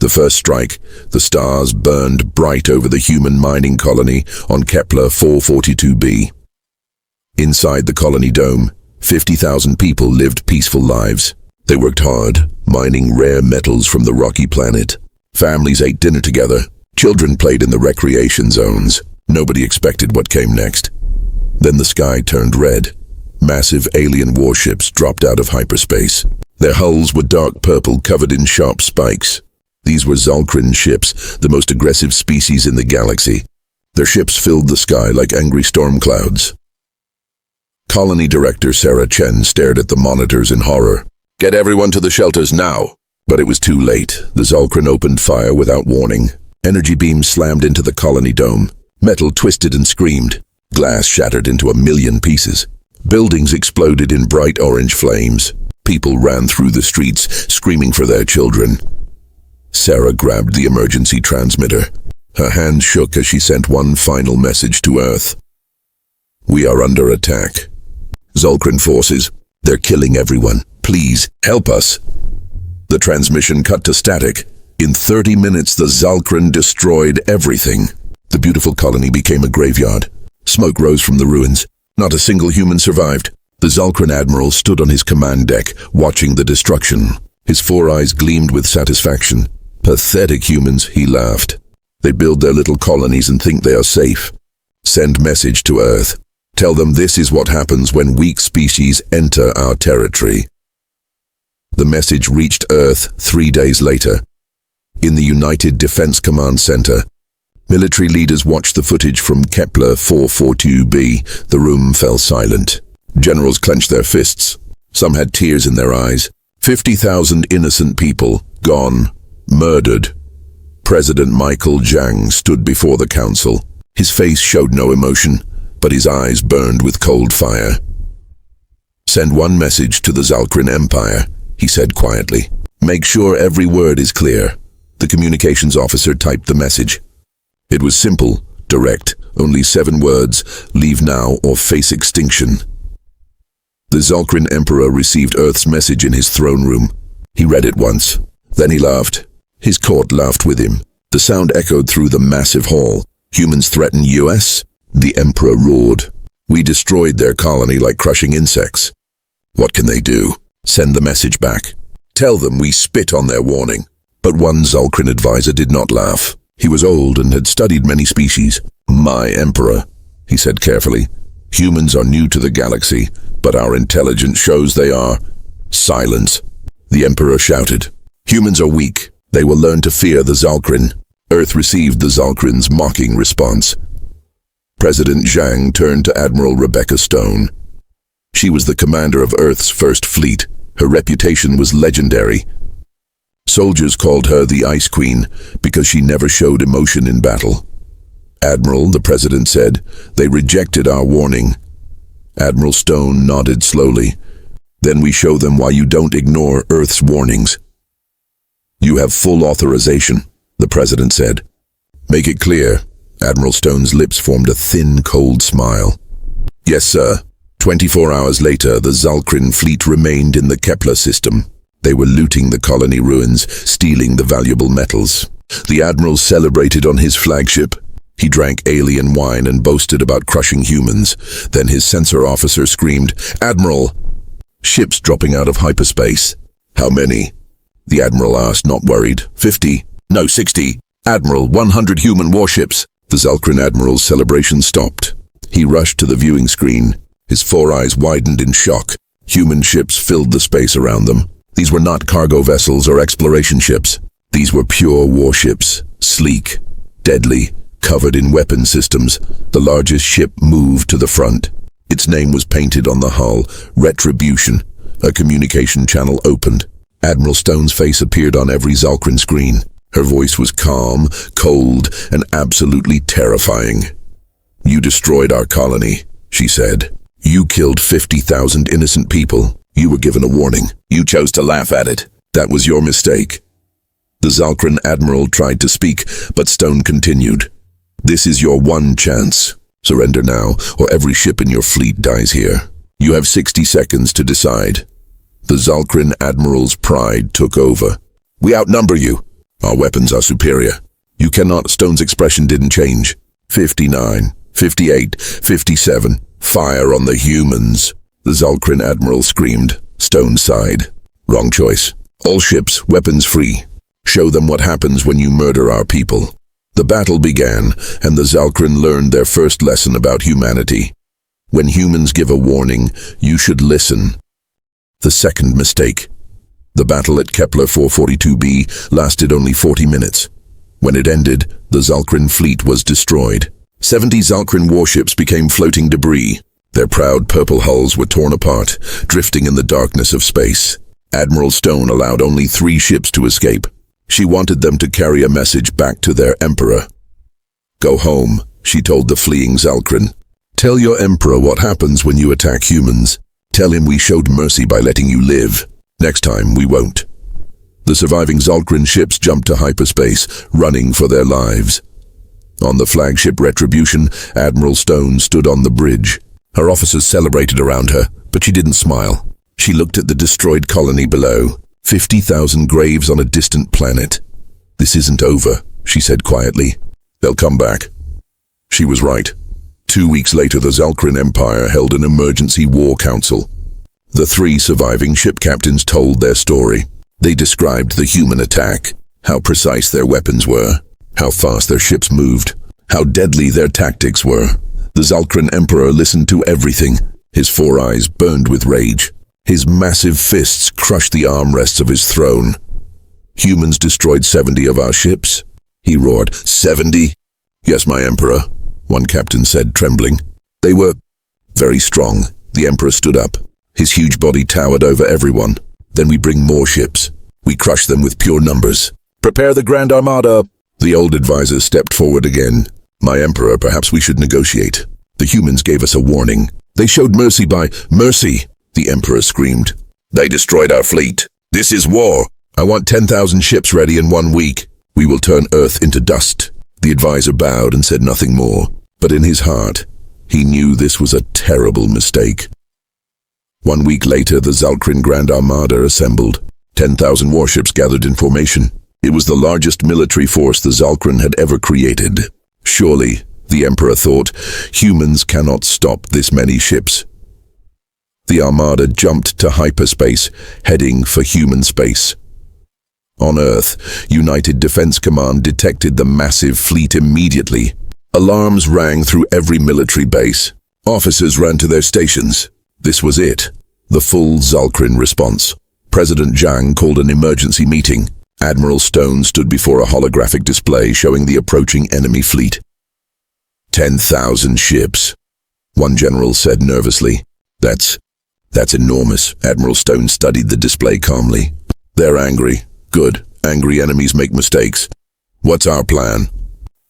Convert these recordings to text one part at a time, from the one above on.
The first strike, the stars burned bright over the human mining colony on Kepler 442b. Inside the colony dome, 50,000 people lived peaceful lives. They worked hard, mining rare metals from the rocky planet. Families ate dinner together. Children played in the recreation zones. Nobody expected what came next. Then the sky turned red. Massive alien warships dropped out of hyperspace. Their hulls were dark purple, covered in sharp spikes. These were Zalkrin ships, the most aggressive species in the galaxy. Their ships filled the sky like angry storm clouds. Colony Director Sarah Chen stared at the monitors in horror. "Get everyone to the shelters now!" But it was too late. The Zalkrin opened fire without warning. Energy beams slammed into the colony dome. Metal twisted and screamed. Glass shattered into 1,000,000 pieces. Buildings exploded in bright orange flames. People ran through the streets, screaming for their children. Sarah grabbed the emergency transmitter. Her hands shook as she sent one final message to Earth. "We are under attack. Zalkrin forces, they're killing everyone. Please, help us." The transmission cut to static. In 30 minutes, the Zalkrin destroyed everything. The beautiful colony became a graveyard. Smoke rose from the ruins. Not a single human survived. The Zalkrin admiral stood on his command deck, watching the destruction. His 4 eyes gleamed with satisfaction. "Pathetic humans," he laughed. "They build their little colonies and think they are safe. Send message to Earth. Tell them this is what happens when weak species enter our territory." The message reached Earth 3 days later. In the United Defense Command Center, military leaders watched the footage from Kepler 442b. The room fell silent. Generals clenched their fists. Some had tears in their eyes. 50,000 innocent people, gone, murdered. President Michael Zhang stood before the council. His face showed no emotion, but his eyes burned with cold fire. "Send one message to the Zalkrin Empire," he said quietly. "Make sure every word is clear." The communications officer typed the message. It was simple, direct, only 7 words: "Leave now or face extinction." The Zalkrin Emperor received Earth's message in his throne room. He read it once. Then he laughed. His court laughed with him. The sound echoed through the massive hall. "Humans threaten US?" The Emperor roared. "We destroyed their colony like crushing insects. What can they do?" "Send the message back. Tell them we spit on their warning." But one Zalkrin advisor did not laugh. He was old and had studied many species. "My Emperor," he said carefully, "humans are new to the galaxy, but our intelligence shows they are." "Silence," the Emperor shouted. "Humans are weak. They will learn to fear the Zalkrin." Earth received the Zalkrin's mocking response. President Zhang turned to Admiral Rebecca Stone. She was the commander of Earth's first fleet. Her reputation was legendary. Soldiers called her the Ice Queen because she never showed emotion in battle. "Admiral," the president said, "they rejected our warning." Admiral Stone nodded slowly. "Then we show them why you don't ignore Earth's warnings." "You have full authorization," the president said. "Make it clear." Admiral Stone's lips formed a thin, cold smile. "Yes, sir." 24 hours later, the Zalkrin fleet remained in the Kepler system. They were looting the colony ruins, stealing the valuable metals. The admiral celebrated on his flagship. He drank alien wine and boasted about crushing humans. Then his censor officer screamed, "Admiral!" "Ships dropping out of hyperspace." "How many?" the admiral asked, not worried. 50. "No, 60. "Admiral, 100 human warships." The Zalkrin admiral's celebration stopped. He rushed to the viewing screen. His 4 eyes widened in shock. Human ships filled the space around them. These were not cargo vessels or exploration ships. These were pure warships, sleek, deadly, covered in weapon systems. The largest ship moved to the front. Its name was painted on the hull, Retribution. A communication channel opened. Admiral Stone's face appeared on every Zalkrin screen. Her voice was calm, cold, and absolutely terrifying. "You destroyed our colony," she said. "You killed 50,000 innocent people. You were given a warning. You chose to laugh at it. That was your mistake." The Zalkrin admiral tried to speak, but Stone continued. "This is your one chance. Surrender now, or every ship in your fleet dies here. You have 60 seconds to decide." The Zalkrin admiral's pride took over. "We outnumber you. Our weapons are superior. You cannot. Stone's expression didn't change. 59, 58, 57. Fire on the humans. The Zalkrin admiral screamed. Stone sighed. Wrong choice. All ships, weapons free. Show them what happens when you murder our people. The battle began, and the Zalkrin learned their first lesson about humanity. When humans give a warning, you should listen. The second mistake. The battle at Kepler 442b lasted only 40 minutes. When it ended, the Zalkrin fleet was destroyed. 70 Zalkrin warships became floating debris. Their proud purple hulls were torn apart, drifting in the darkness of space. Admiral Stone allowed only 3 ships to escape. She wanted them to carry a message back to their emperor. Go home, she told the fleeing Zalkrin. Tell your emperor what happens when you attack humans. Tell him we showed mercy by letting you live. Next time, we won't. The surviving Zalkrin ships jumped to hyperspace, running for their lives. On the flagship Retribution, Admiral Stone stood on the bridge. Her officers celebrated around her, but she didn't smile. She looked at the destroyed colony below. 50,000 graves on a distant planet. This isn't over, she said quietly. They'll come back. She was right. 2 weeks later, the Zalkrin Empire held an emergency war council. The 3 surviving ship captains told their story. They described the human attack, how precise their weapons were, how fast their ships moved, how deadly their tactics were. The Zalkrin Emperor listened to everything. His 4 eyes burned with rage. His massive fists crushed the armrests of his throne. Humans destroyed 70 of our ships, he roared. 70? Yes, my emperor, one captain said, trembling. They were very strong. The emperor stood up. His huge body towered over everyone. Then we bring more ships. We crush them with pure numbers. Prepare the Grand Armada. The old advisor stepped forward again. My emperor, perhaps we should negotiate. The humans gave us a warning. They showed mercy by mercy. The emperor screamed. They destroyed our fleet. This is war. I want 10,000 ships ready in 1 week. We will turn Earth into dust. The advisor bowed and said nothing more. But in his heart, he knew this was a terrible mistake. 1 week later, the Zalkrin Grand Armada assembled. 10,000 warships gathered in formation. It was the largest military force the Zalkrin had ever created. Surely, the emperor thought, humans cannot stop this many ships. The Armada jumped to hyperspace, heading for human space. On Earth, United Defense Command detected the massive fleet immediately. Alarms rang through every military base. Officers ran to their stations. This was it, the full Zalkrin response. President Zhang called an emergency meeting. Admiral Stone stood before a holographic display showing the approaching enemy fleet. 10,000 ships, one general said nervously. That's enormous. Admiral Stone studied the display calmly. They're angry. Good. Angry enemies make mistakes. What's our plan?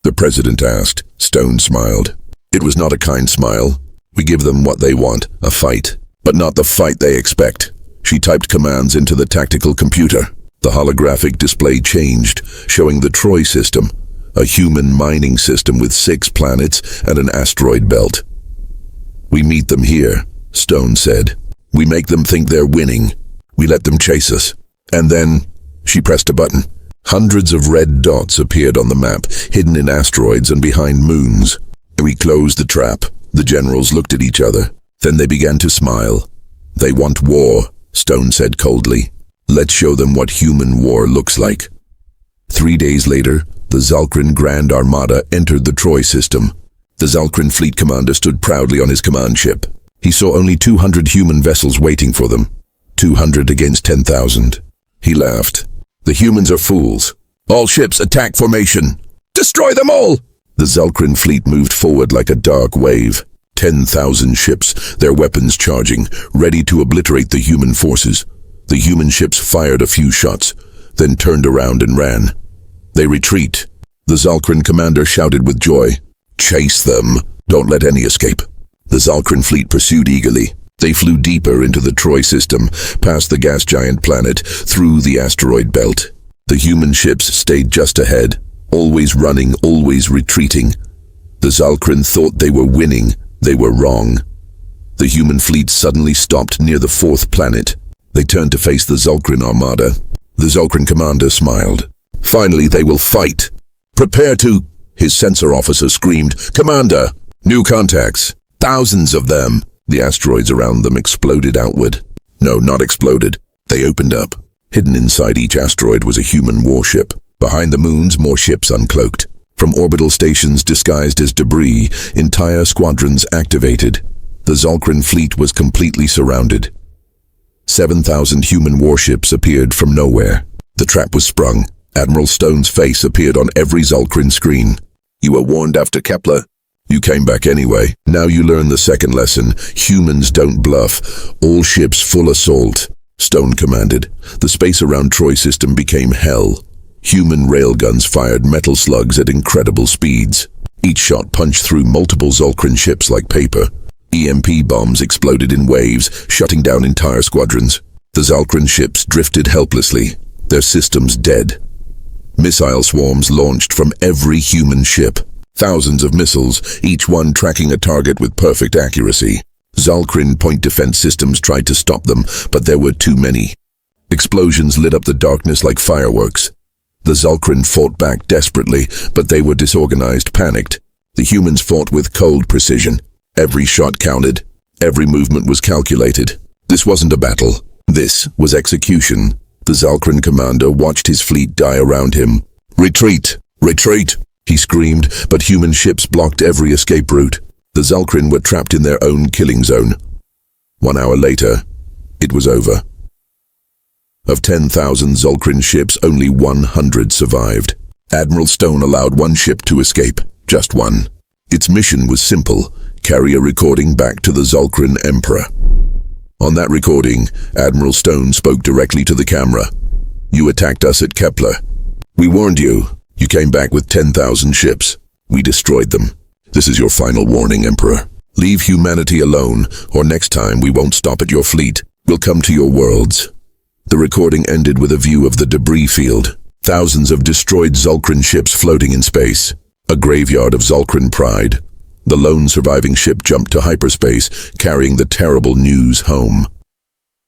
The president asked. Stone smiled. It was not a kind smile. We give them what they want, a fight, but not the fight they expect. She typed commands into the tactical computer. The holographic display changed, showing the Troy system, a human mining system with 6 planets and an asteroid belt. We meet them here, Stone said. We make them think they're winning. We let them chase us. And then, she pressed a button. Hundreds of red dots appeared on the map, hidden in asteroids and behind moons. We closed the trap. The generals looked at each other. Then they began to smile. They want war, Stone said coldly. Let's show them what human war looks like. 3 days later, the Zalkrin Grand Armada entered the Troy system. The Zalkrin fleet commander stood proudly on his command ship. He saw only 200 human vessels waiting for them. 200 against 10,000. He laughed. The humans are fools. All ships, attack formation. Destroy them all! The Zalkrin fleet moved forward like a dark wave. 10,000 ships, their weapons charging, ready to obliterate the human forces. The human ships fired a few shots, then turned around and ran. They retreat. The Zalkrin commander shouted with joy. Chase them. Don't let any escape. The Zalkrin fleet pursued eagerly. They flew deeper into the Troy system, past the gas giant planet, through the asteroid belt. The human ships stayed just ahead, always running, always retreating. The Zalkrin thought they were winning. They were wrong. The human fleet suddenly stopped near the 4th planet. They turned to face the Zalkrin Armada. The Zalkrin commander smiled. Finally, they will fight. Prepare to... His sensor officer screamed, "Commander! New contacts! Thousands of them!" The asteroids around them exploded outward. No, not exploded. They opened up. Hidden inside each asteroid was a human warship. Behind the moons, more ships uncloaked. From orbital stations disguised as debris, entire squadrons activated. The Zalkrin fleet was completely surrounded. 7,000 human warships appeared from nowhere. The trap was sprung. Admiral Stone's face appeared on every Zalkrin screen. "You were warned after Kepler. You came back anyway. Now you learn the second lesson. Humans don't bluff. All ships full assault." Stone commanded. The space around Troy system became hell. Human railguns fired metal slugs at incredible speeds. Each shot punched through multiple Zalkrin ships like paper. EMP bombs exploded in waves, shutting down entire squadrons. The Zalkrin ships drifted helplessly, their systems dead. Missile swarms launched from every human ship. Thousands of missiles, each one tracking a target with perfect accuracy. Zalkrin point defense systems tried to stop them, but there were too many. Explosions lit up the darkness like fireworks. The Zalkrin fought back desperately, but they were disorganized, panicked. The humans fought with cold precision. Every shot counted. Every movement was calculated. This wasn't a battle. This was execution. The Zalkrin commander watched his fleet die around him. "Retreat! Retreat!" he screamed, but human ships blocked every escape route. The Zalkrin were trapped in their own killing zone. 1 hour later, it was over. Of 10,000 Zalkrin ships, only 100 survived. Admiral Stone allowed one ship to escape, just one. Its mission was simple: carry a recording back to the Zalkrin Emperor. On that recording, Admiral Stone spoke directly to the camera. "You attacked us at Kepler. We warned you. You came back with 10,000 ships. We destroyed them. This is your final warning, Emperor. Leave humanity alone, or next time we won't stop at your fleet. We'll come to your worlds." The recording ended with a view of the debris field. Thousands of destroyed Zalkrin ships floating in space. A graveyard of Zalkrin pride. The lone surviving ship jumped to hyperspace, carrying the terrible news home.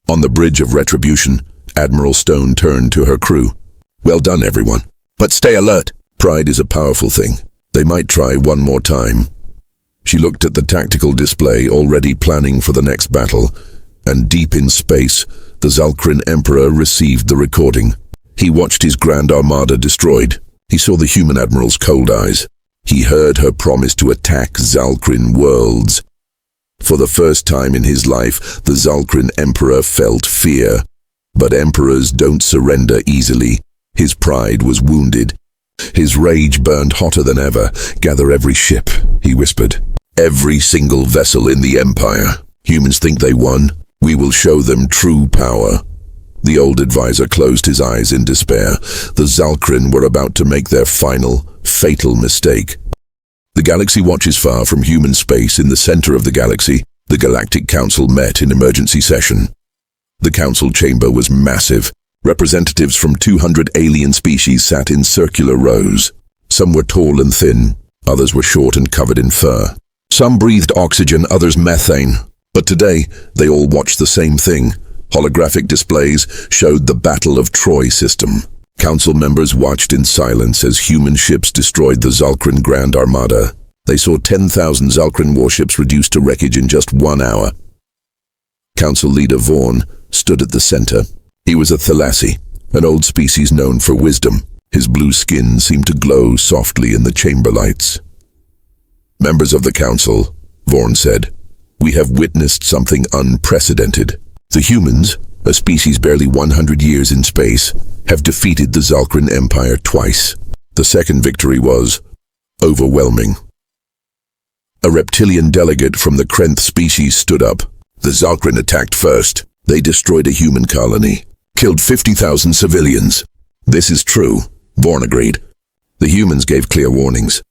On the bridge of Retribution, Admiral Stone turned to her crew. "Well done, everyone. But stay alert. Pride is a powerful thing. They might try one more time." She looked at the tactical display, already planning for the next battle, and deep in space, the Zalkrin Emperor received the recording. He watched his Grand Armada destroyed. He saw the human admiral's cold eyes. He heard her promise to attack Zalkrin worlds. For the first time in his life, the Zalkrin Emperor felt fear. But emperors don't surrender easily. His pride was wounded. His rage burned hotter than ever. "Gather every ship," he whispered. "Every single vessel in the Empire. Humans think they won. We will show them true power." The old advisor closed his eyes in despair. The Zalkrin were about to make their final, fatal mistake. The galaxy watches far from human space. In the center of the galaxy, the Galactic Council met in emergency session. The council chamber was massive. Representatives from 200 alien species sat in circular rows. Some were tall and thin, others were short and covered in fur. Some breathed oxygen, others methane. But today, they all watched the same thing. Holographic displays showed the Battle of Troy system. Council members watched in silence as human ships destroyed the Zalkrin Grand Armada. They saw 10,000 Zalkrin warships reduced to wreckage in just 1 hour. Council leader Vaughn stood at the center. He was a Thalassi, an old species known for wisdom. His blue skin seemed to glow softly in the chamber lights. "Members of the council," Vaughn said, "we have witnessed something unprecedented. The humans, a species barely 100 years in space, have defeated the Zalkrin Empire twice. The second victory was overwhelming." A reptilian delegate from the Krenth species stood up. "The Zalkrin attacked first. They destroyed a human colony, killed 50,000 civilians." "This is true," Vaughn agreed. "The humans gave clear warnings."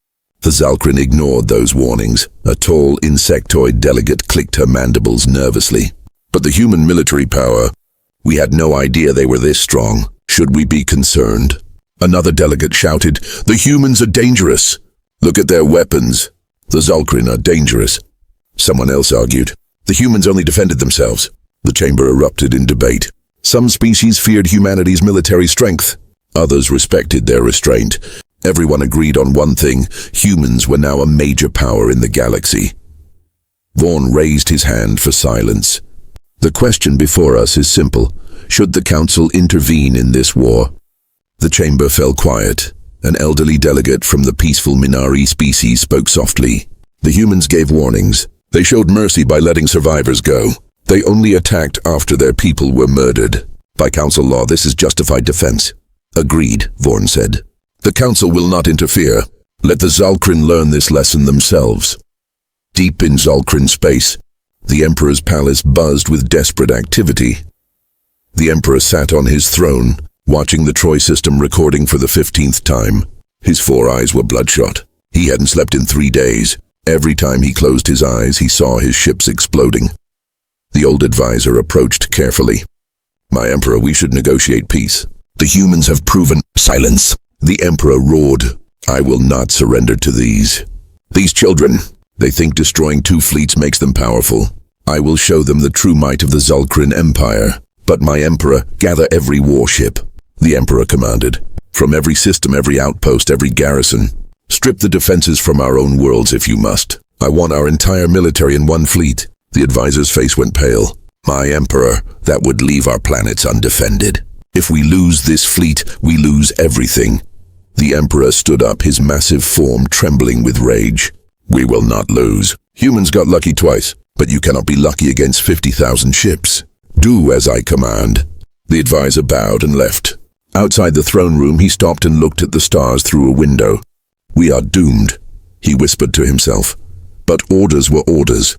The Zalkrin ignored those warnings. A tall insectoid delegate clicked her mandibles nervously. "But the human military power, we had no idea they were this strong. Should we be concerned?" Another delegate shouted, "The humans are dangerous. Look at their weapons. The Zalkrin are dangerous." Someone else argued, "The humans only defended themselves." The chamber erupted in debate. Some species feared humanity's military strength. Others respected their restraint. Everyone agreed on one thing: humans were now a major power in the galaxy. Vaughn raised his hand for silence. The question before us is simple. Should the Council intervene in this war? The chamber fell quiet. An elderly delegate from the peaceful Minari species spoke softly. The humans gave warnings. They showed mercy by letting survivors go. They only attacked after their people were murdered. By Council law, this is justified defense. Agreed, Vaughn said. The Council will not interfere. Let the Zalkrin learn this lesson themselves. Deep in Zalkrin space, the Emperor's palace buzzed with desperate activity. The Emperor sat on his throne, watching the Troy system recording for the 15th time. His 4 eyes were bloodshot. He hadn't slept in 3 days. Every time he closed his eyes, he saw his ships exploding. The old advisor approached carefully. My Emperor, we should negotiate peace. The humans have proven silence. The Emperor roared. I will not surrender to these children. They think destroying 2 fleets makes them powerful. I will show them the true might of the Zalkrin Empire. But my Emperor, gather every warship. The Emperor commanded. From every system, every outpost, every garrison. Strip the defenses from our own worlds if you must. I want our entire military in 1 fleet. The advisor's face went pale. My Emperor, that would leave our planets undefended. If we lose this fleet, we lose everything. The Emperor stood up, his massive form trembling with rage. We will not lose. Humans got lucky twice, but you cannot be lucky against 50,000 ships. Do as I command. The advisor bowed and left. Outside the throne room, he stopped and looked at the stars through a window. We are doomed, he whispered to himself. But orders were orders.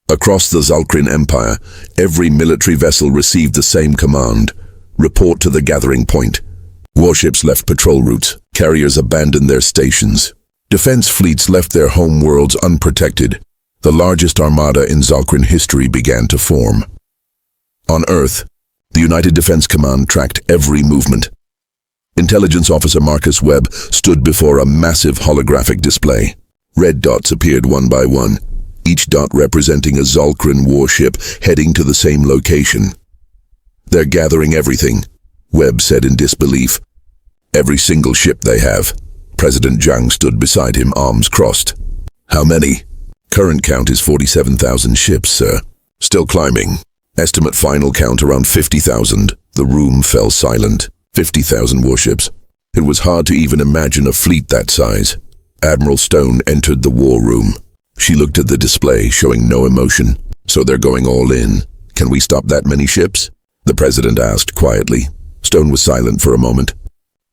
Across the Zalkrin Empire, every military vessel received the same command. Report to the gathering point. Warships left patrol routes. Carriers abandoned their stations. Defense fleets left their homeworlds unprotected. The largest armada in Zalkrin history began to form. On Earth, the United Defense Command tracked every movement. Intelligence Officer Marcus Webb stood before a massive holographic display. Red dots appeared one by one, each dot representing a Zalkrin warship heading to the same location. They're gathering everything, Webb said in disbelief. Every single ship they have. President Zhang stood beside him, arms crossed. How many? Current count is 47,000 ships, sir. Still climbing. Estimate final count around 50,000. The room fell silent. 50,000 warships. It was hard to even imagine a fleet that size. Admiral Stone entered the war room. She looked at the display, showing no emotion. So they're going all in. Can we stop that many ships? The president asked quietly. Stone was silent for a moment.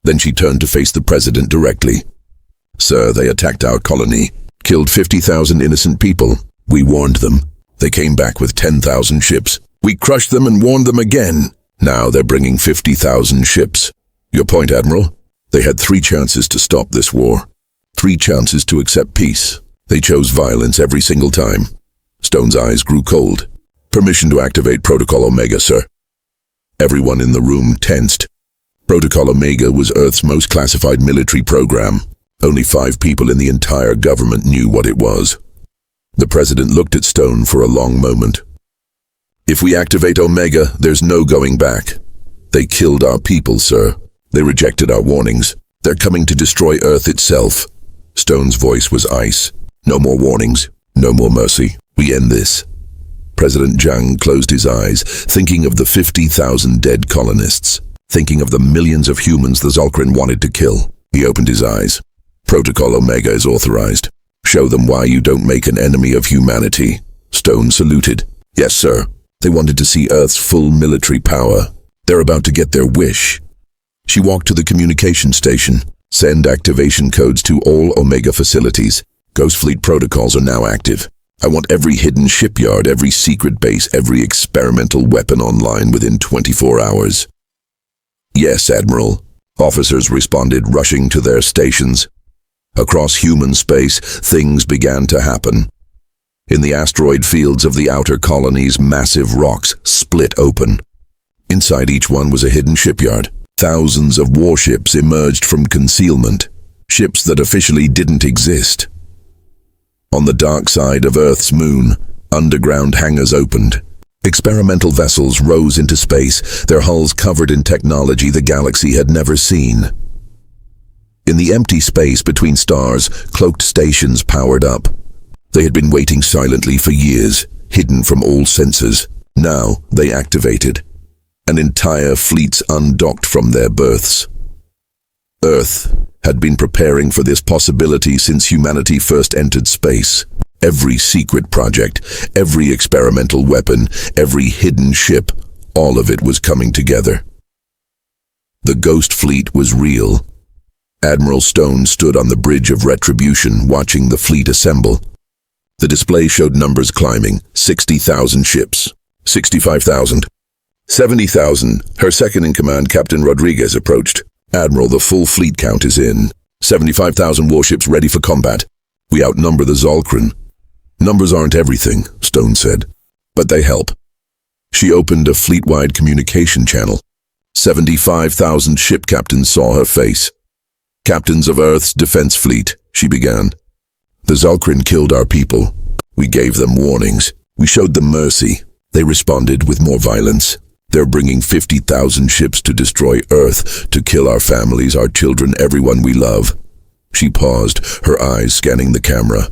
Then she turned to face the president directly. Sir, they attacked our colony, killed 50,000 innocent people. We warned them. They came back with 10,000 ships. We crushed them and warned them again. Now they're bringing 50,000 ships. Your point, Admiral? They had 3 chances to stop this war. 3 chances to accept peace. They chose violence every single time. Stone's eyes grew cold. Permission to activate Protocol Omega, sir. Everyone in the room tensed. Protocol Omega was Earth's most classified military program. Only 5 people in the entire government knew what it was. The president looked at Stone for a long moment. If we activate Omega, there's no going back. They killed our people, sir. They rejected our warnings. They're coming to destroy Earth itself. Stone's voice was ice. No more warnings. No more mercy. We end this. President Zhang closed his eyes, thinking of the 50,000 dead colonists, thinking of the millions of humans the Zalkrin wanted to kill. He opened his eyes. Protocol Omega is authorized. Show them why you don't make an enemy of humanity. Stone saluted. Yes, sir. They wanted to see Earth's full military power. They're about to get their wish. She walked to the communication station. Send activation codes to all Omega facilities. Ghost Fleet protocols are now active. I want every hidden shipyard, every secret base, every experimental weapon online within 24 hours. Yes, Admiral. Officers responded, rushing to their stations. Across human space, things began to happen. In the asteroid fields of the outer colonies, massive rocks split open. Inside each one was a hidden shipyard. Thousands of warships emerged from concealment, ships that officially didn't exist. On the dark side of Earth's moon, underground hangars opened. Experimental vessels rose into space, their hulls covered in technology the galaxy had never seen. In the empty space between stars, cloaked stations powered up. They had been waiting silently for years, hidden from all senses. Now they activated. And entire fleets undocked from their berths. Earth had been preparing for this possibility since humanity first entered space. Every secret project, every experimental weapon, every hidden ship, all of it was coming together. The Ghost Fleet was real. Admiral Stone stood on the bridge of retribution, watching the fleet assemble. The display showed numbers climbing: 60,000 ships, 65,000, 70,000. Her second-in-command, Captain Rodriguez, approached. "Admiral, the full fleet count is in. 75,000 warships ready for combat. We outnumber the Zalkrin." "Numbers aren't everything," Stone said, "but they help." She opened a fleet-wide communication channel. 75,000 ship captains saw her face. "Captains of Earth's defense fleet," she began. "The Zalkrin killed our people. We gave them warnings. We showed them mercy. They responded with more violence. They're bringing 50,000 ships to destroy Earth, to kill our families, our children, everyone we love." She paused, her eyes scanning the camera.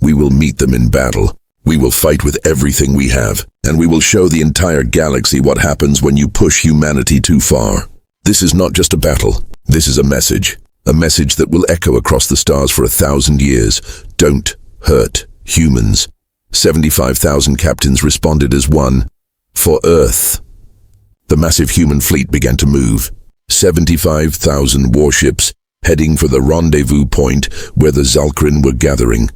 "We will meet them in battle. We will fight with everything we have, and we will show the entire galaxy what happens when you push humanity too far. This is not just a battle. This is a message that will echo across the stars for 1,000 years. Don't hurt humans." 75,000 captains responded as one. For Earth. The massive human fleet began to move. 75,000 warships, heading for the rendezvous point where the Zalkrin were gathering.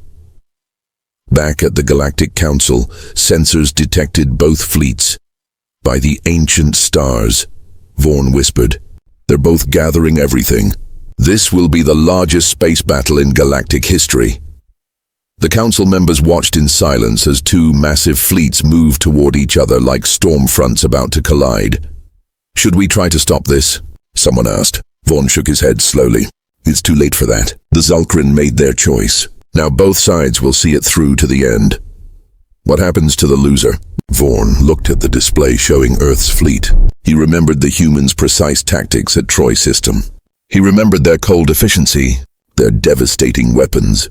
Back at the Galactic Council, sensors detected both fleets. "By the ancient stars," Vaughn whispered. "They're both gathering everything. This will be the largest space battle in galactic history." The council members watched in silence as two massive fleets moved toward each other like storm fronts about to collide. "Should we try to stop this?" someone asked. Vaughn shook his head slowly. "It's too late for that. The Zalkrin made their choice. Now both sides will see it through to the end." "What happens to the loser?" Vaughn looked at the display showing Earth's fleet. He remembered the humans' precise tactics at Troy System. He remembered their cold efficiency, their devastating weapons.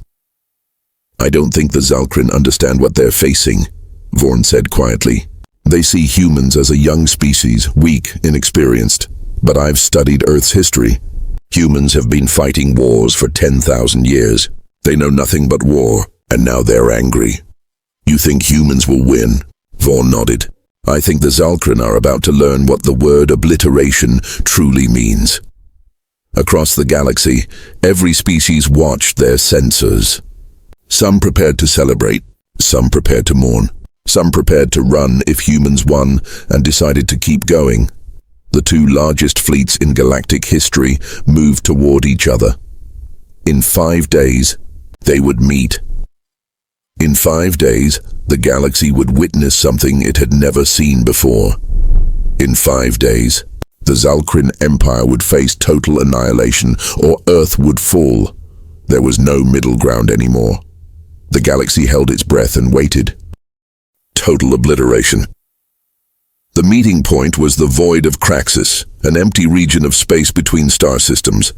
"I don't think the Zalkrin understand what they're facing," Vaughn said quietly. "They see humans as a young species, weak, inexperienced. But I've studied Earth's history. Humans have been fighting wars for 10,000 years. They know nothing but war, and now they're angry." "You think humans will win?" Vaughn nodded. "I think the Zalkrin are about to learn what the word obliteration truly means." Across the galaxy, every species watched their sensors. Some prepared to celebrate, some prepared to mourn, some prepared to run if humans won and decided to keep going. The two largest fleets in galactic history moved toward each other. In 5 days, they would meet. In 5 days, the galaxy would witness something it had never seen before. In 5 days, the Zalkrin Empire would face total annihilation, or Earth would fall. There was no middle ground anymore. The galaxy held its breath and waited. Total obliteration. The meeting point was the void of Craxus, an empty region of space between star systems.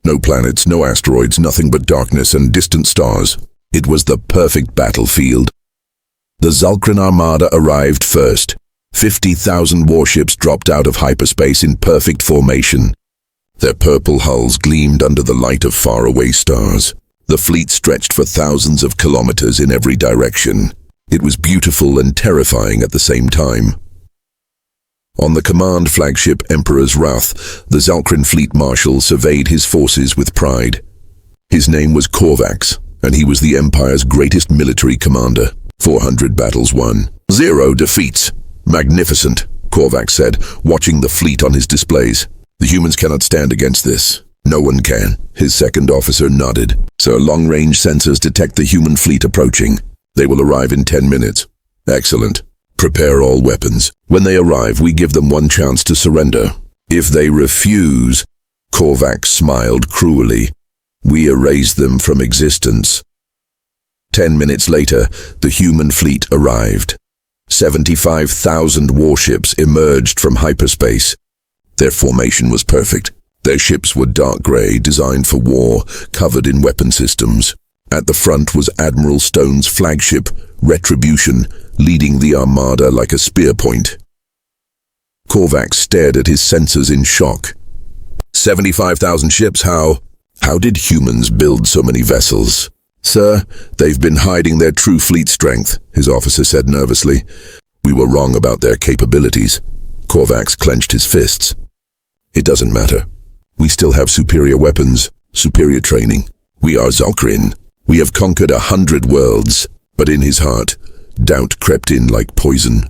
No planets, no asteroids, nothing but darkness and distant stars. It was the perfect battlefield. The Zalkrin Armada arrived first. 50,000 warships dropped out of hyperspace in perfect formation. Their purple hulls gleamed under the light of faraway stars. The fleet stretched for thousands of kilometers in every direction. It was beautiful and terrifying at the same time. On the command flagship Emperor's Wrath, the Zalkrin fleet marshal surveyed his forces with pride. His name was Korvax, and he was the Empire's greatest military commander. 400 battles won, 0 defeats. "Magnificent," Korvax said, watching the fleet on his displays. "The humans cannot stand against this." "No one can." His second officer nodded. "So long-range sensors detect the human fleet approaching. They will arrive in 10 minutes. "Excellent. Prepare all weapons. When they arrive, we give them one chance to surrender. If they refuse," Korvax smiled cruelly, "we erase them from existence." 10 minutes later, the human fleet arrived. 75,000 warships emerged from hyperspace. Their formation was perfect. Their ships were dark gray, designed for war, covered in weapon systems. At the front was Admiral Stone's flagship, Retribution, leading the armada like a spear point. Korvax stared at his sensors in shock. 75,000 ships, how did humans build so many vessels? Sir, they've been hiding their true fleet strength, his officer said nervously. We were wrong about their capabilities. Korvax clenched his fists. It doesn't matter. We still have superior weapons, superior training. We are Zalkrin. We have conquered 100 worlds, but in his heart, doubt crept in like poison.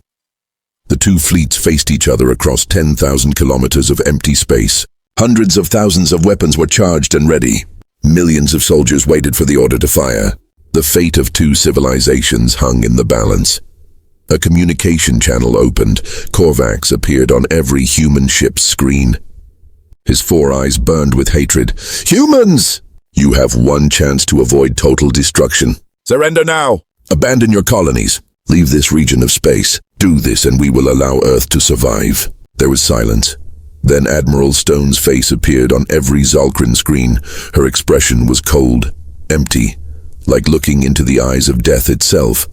The two fleets faced each other across 10,000 kilometers of empty space. Hundreds of thousands of weapons were charged and ready. Millions of soldiers waited for the order to fire. The fate of two civilizations hung in the balance. A communication channel opened. Korvax appeared on every human ship's screen. His four eyes burned with hatred. Humans! You have one chance to avoid total destruction. Surrender now! Abandon your colonies. Leave this region of space. Do this and we will allow Earth to survive. There was silence. Then Admiral Stone's face appeared on every Zalkrin screen. Her expression was cold, empty, like looking into the eyes of death itself.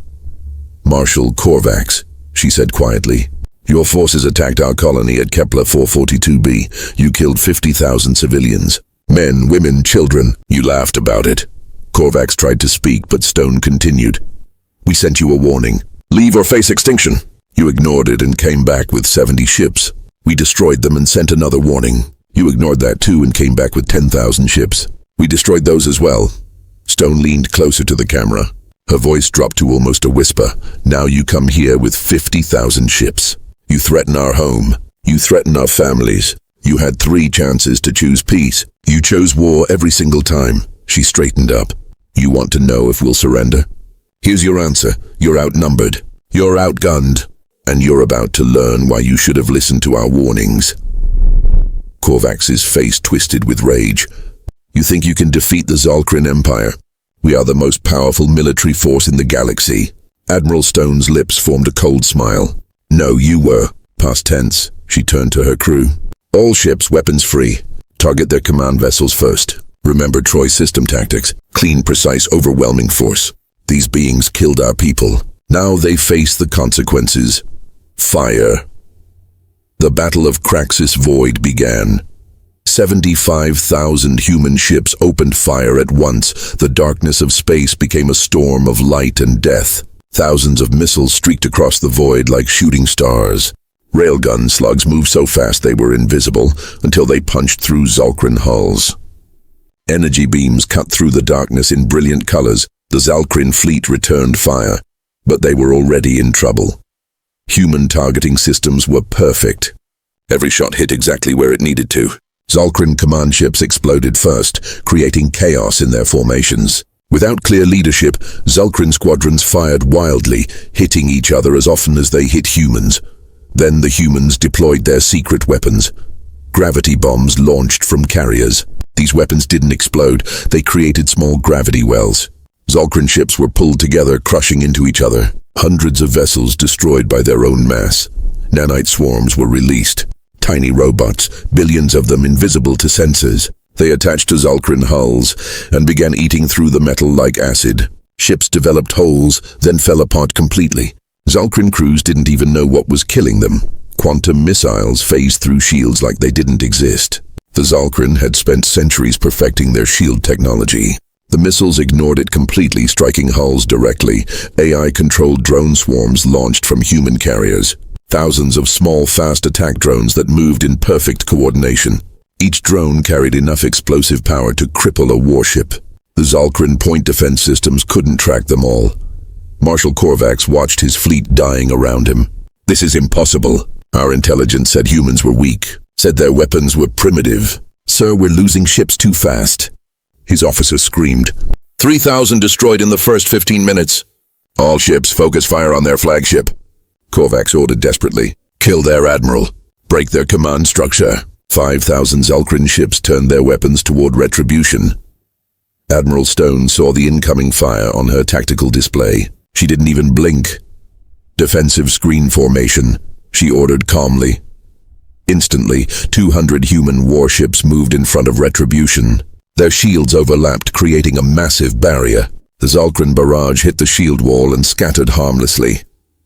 Marshal Korvax, she said quietly. Your forces attacked our colony at Kepler 442b. You killed 50,000 civilians. Men, women, children. You laughed about it. Korvax tried to speak, but Stone continued. We sent you a warning. Leave or face extinction. You ignored it and came back with 70 ships. We destroyed them and sent another warning. You ignored that too and came back with 10,000 ships. We destroyed those as well. Stone leaned closer to the camera. Her voice dropped to almost a whisper. Now you come here with 50,000 ships. You threaten our home. You threaten our families. You had 3 chances to choose peace. You chose war every single time. She straightened up. You want to know if we'll surrender? Here's your answer. You're outnumbered. You're outgunned. And you're about to learn why you should have listened to our warnings. Korvax's face twisted with rage. You think you can defeat the Zalkrin Empire? We are the most powerful military force in the galaxy. Admiral Stone's lips formed a cold smile. No, you were. Past tense. She turned to her crew. All ships weapons free. Target their command vessels first. Remember Troy's system tactics. Clean, precise, overwhelming force. These beings killed our people. Now they face the consequences. Fire. The Battle of Craxus Void began. 75,000 human ships opened fire at once. The darkness of space became a storm of light and death. Thousands of missiles streaked across the void like shooting stars. Railgun slugs moved so fast they were invisible until they punched through Zalkrin hulls. Energy beams cut through the darkness in brilliant colors. The Zalkrin fleet returned fire, but they were already in trouble. Human targeting systems were perfect. Every shot hit exactly where it needed to. Zalkrin command ships exploded first, creating chaos in their formations. Without clear leadership, Zalkrin squadrons fired wildly, hitting each other as often as they hit humans. Then the humans deployed their secret weapons. Gravity bombs launched from carriers. These weapons didn't explode, they created small gravity wells. Zalkrin ships were pulled together, crushing into each other. Hundreds of vessels destroyed by their own mass. Nanite swarms were released. Tiny robots, billions of them invisible to sensors. They attached to Zalkrin hulls and began eating through the metal like acid. Ships developed holes, then fell apart completely. Zalkrin crews didn't even know what was killing them. Quantum missiles phased through shields like they didn't exist. The Zalkrin had spent centuries perfecting their shield technology. The missiles ignored it completely, striking hulls directly. AI-controlled drone swarms launched from human carriers. Thousands of small, fast attack drones that moved in perfect coordination. Each drone carried enough explosive power to cripple a warship. The Zalkrin point defense systems couldn't track them all. Marshal Korvax watched his fleet dying around him. This is impossible. Our intelligence said humans were weak, said their weapons were primitive. Sir, we're losing ships too fast. His officer screamed. 3,000 destroyed in the first 15 minutes. All ships focus fire on their flagship. Korvax ordered desperately. Kill their admiral. Break their command structure. 5,000 Zalkrin ships turned their weapons toward Retribution. Admiral Stone saw the incoming fire on her tactical display. She didn't even blink. Defensive screen formation, she ordered calmly. Instantly, 200 human warships moved in front of Retribution. Their shields overlapped, creating a massive barrier. The Zalkrin barrage hit the shield wall and scattered harmlessly.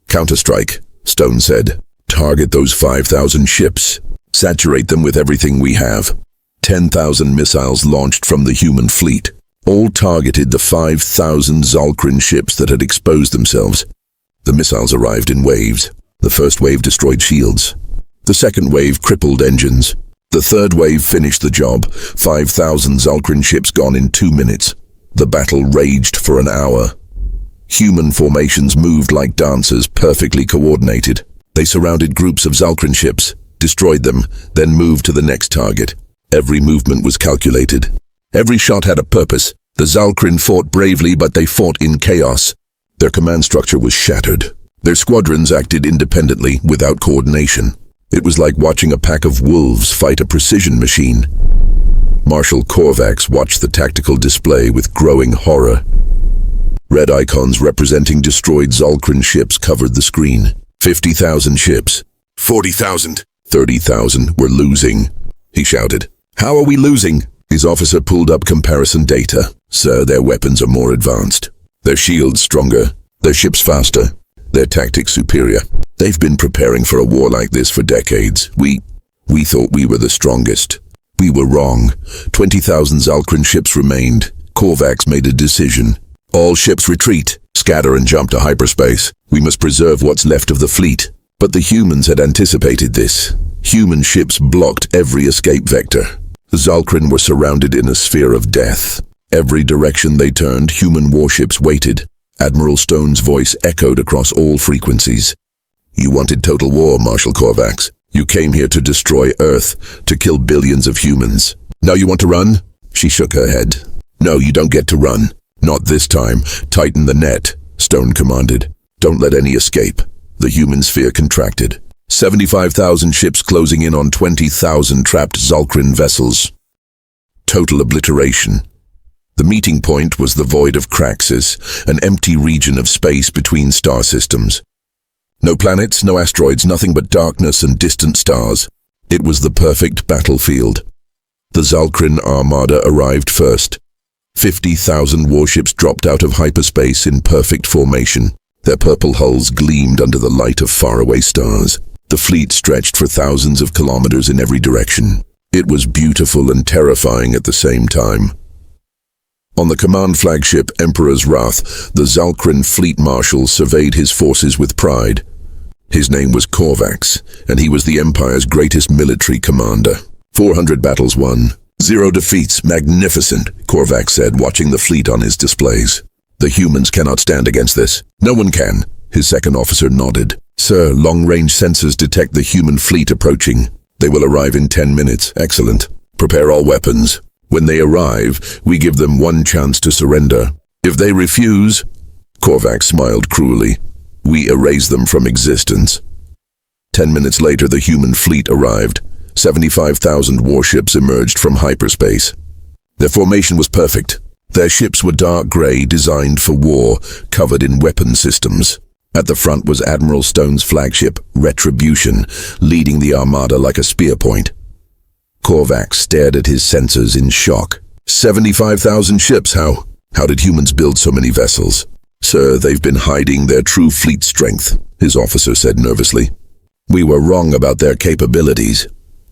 Counterstrike, Stone said. Target those 5,000 ships. Saturate them with everything we have. 10,000 missiles launched from the human fleet. All targeted the 5,000 Zalkrin ships that had exposed themselves. The missiles arrived in waves. The first wave destroyed shields. The second wave crippled engines. The third wave finished the job. 5,000 Zalkrin ships gone in 2 minutes. The battle raged for an hour. Human formations moved like dancers, perfectly coordinated. They surrounded groups of Zalkrin ships, destroyed them, then moved to the next target. Every movement was calculated. Every shot had a purpose. The Zalkrin fought bravely, but they fought in chaos. Their command structure was shattered. Their squadrons acted independently, without coordination. It was like watching a pack of wolves fight a precision machine. Marshal Korvax watched the tactical display with growing horror. Red icons representing destroyed Zalkrin ships covered the screen. 50,000 ships. 40,000. 30,000 were losing, he shouted. How are we losing? His officer pulled up comparison data. Sir, their weapons are more advanced. Their shields stronger. Their ships faster. Their tactics superior. They've been preparing for a war like this for decades. We thought we were the strongest. We were wrong. 20,000 Zalkrin ships remained. Korvax made a decision. All ships retreat, scatter and jump to hyperspace. We must preserve what's left of the fleet. But the humans had anticipated this. Human ships blocked every escape vector. The Zalkrin were surrounded in a sphere of death. Every direction they turned, human warships waited. Admiral Stone's voice echoed across all frequencies. You wanted total war, Marshal Korvax. You came here to destroy Earth, to kill billions of humans. Now you want to run? She shook her head. No, you don't get to run. Not this time. Tighten the net, Stone commanded. Don't let any escape. The human sphere contracted. 75,000 ships closing in on 20,000 trapped Zalkrin vessels. Total obliteration. The meeting point was the void of Craxus, an empty region of space between star systems. No planets, no asteroids, nothing but darkness and distant stars. It was the perfect battlefield. The Zalkrin armada arrived first. 50,000 warships dropped out of hyperspace in perfect formation. Their purple hulls gleamed under the light of faraway stars. The fleet stretched for thousands of kilometers in every direction. It was beautiful and terrifying at the same time. On the command flagship Emperor's Wrath, the Zalkrin fleet marshal surveyed his forces with pride. His name was Korvax, and he was the Empire's greatest military commander. 400 battles won. 0 defeats. Magnificent, Korvax said, watching the fleet on his displays. The humans cannot stand against this. No one can. His second officer nodded. Sir, long-range sensors detect the human fleet approaching. They will arrive in 10 minutes. Excellent. Prepare all weapons. When they arrive, we give them one chance to surrender. If they refuse, Korvax smiled cruelly, we erase them from existence. 10 minutes later, the human fleet arrived. 75,000 warships emerged from hyperspace. Their formation was perfect. Their ships were dark gray, designed for war, covered in weapon systems. At the front was Admiral Stone's flagship, Retribution, leading the armada like a spear point. Korvax stared at his sensors in shock. 75,000 ships, how? How did humans build so many vessels? Sir, they've been hiding their true fleet strength, his officer said nervously. We were wrong about their capabilities.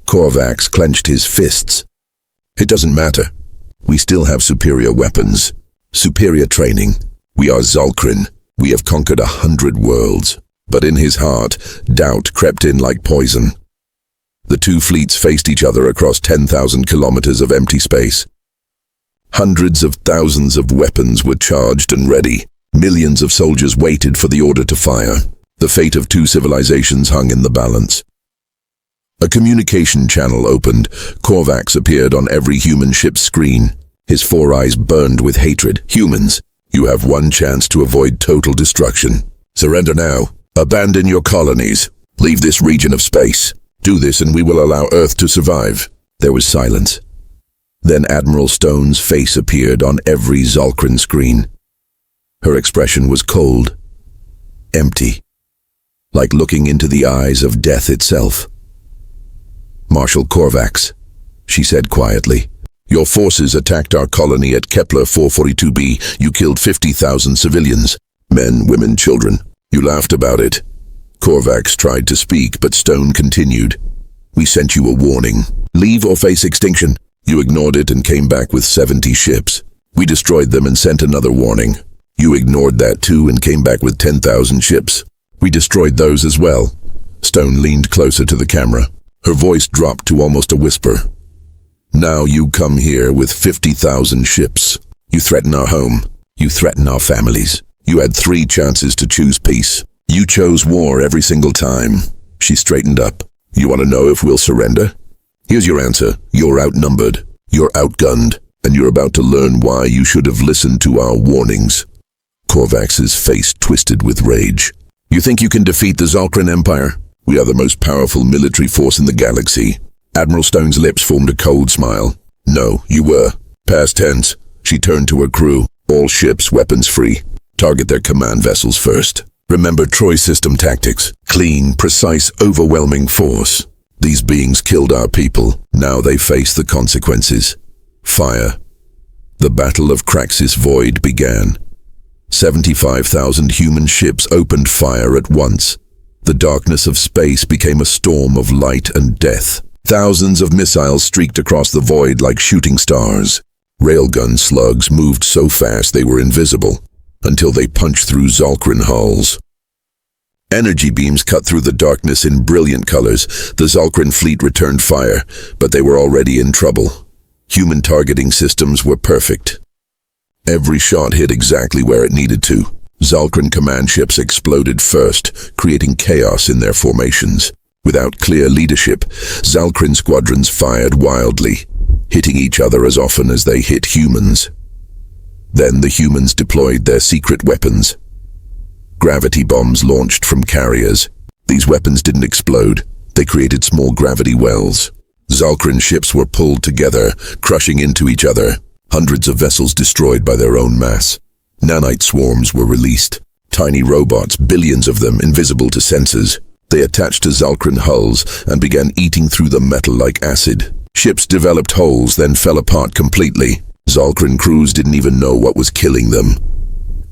Korvax clenched his fists. It doesn't matter. We still have superior weapons, superior training. We are Zalkrin. We have conquered 100 worlds. But in his heart, doubt crept in like poison. The two fleets faced each other across 10,000 kilometers of empty space. Hundreds of thousands of weapons were charged and ready. Millions of soldiers waited for the order to fire. The fate of two civilizations hung in the balance. A communication channel opened. Korvax appeared on every human ship's screen. His 4 eyes burned with hatred. Humans, you have one chance to avoid total destruction. Surrender now. Abandon your colonies. Leave this region of space. Do this and we will allow Earth to survive. There was silence. Then Admiral Stone's face appeared on every Zalkrin screen. Her expression was cold, empty. like looking into the eyes of death itself. "Marshal Korvax," she said quietly, "your forces attacked our colony at Kepler 442b. You killed 50,000 civilians, men, women, children. You laughed about it." Korvax tried to speak, but Stone continued. "We sent you a warning. Leave or face extinction. You ignored it and came back with 70 ships. We destroyed them and sent another warning. You ignored that too and came back with 10,000 ships. We destroyed those as well." Stone leaned closer to the camera. Her voice dropped to almost a whisper. "Now you come here with 50,000 ships. You threaten our home. You threaten our families. You had 3 chances to choose peace. You chose war every single time." She straightened up. "You want to know if we'll surrender? Here's your answer. You're outnumbered. You're outgunned. And you're about to learn why you should have listened to our warnings." Korvax's face twisted with rage. "You think you can defeat the Zalkrin Empire? We are the most powerful military force in the galaxy." Admiral Stone's lips formed a cold smile. "No, you were. Past tense." She turned to her crew. "All ships weapons free. Target their command vessels first. Remember Troy system tactics. Clean, precise, overwhelming force. These beings killed our people. Now they face the consequences. Fire." The Battle of Craxus Void began. 75,000 human ships opened fire at once. The darkness of space became a storm of light and death. Thousands of missiles streaked across the void like shooting stars. Railgun slugs moved so fast they were invisible, until they punched through Zalkrin hulls. Energy beams cut through the darkness in brilliant colors. The Zalkrin fleet returned fire, but they were already in trouble. Human targeting systems were perfect. Every shot hit exactly where it needed to. Zalkrin command ships exploded first, creating chaos in their formations. Without clear leadership, Zalkrin squadrons fired wildly, hitting each other as often as they hit humans. Then the humans deployed their secret weapons. Gravity bombs launched from carriers. These weapons didn't explode. They created small gravity wells. Zalkrin ships were pulled together, crushing into each other. Hundreds of vessels destroyed by their own mass. Nanite swarms were released. Tiny robots, billions of them, invisible to sensors. They attached to Zalkrin hulls and began eating through the metal like acid. Ships developed holes, then fell apart completely. Zalkrin crews didn't even know what was killing them.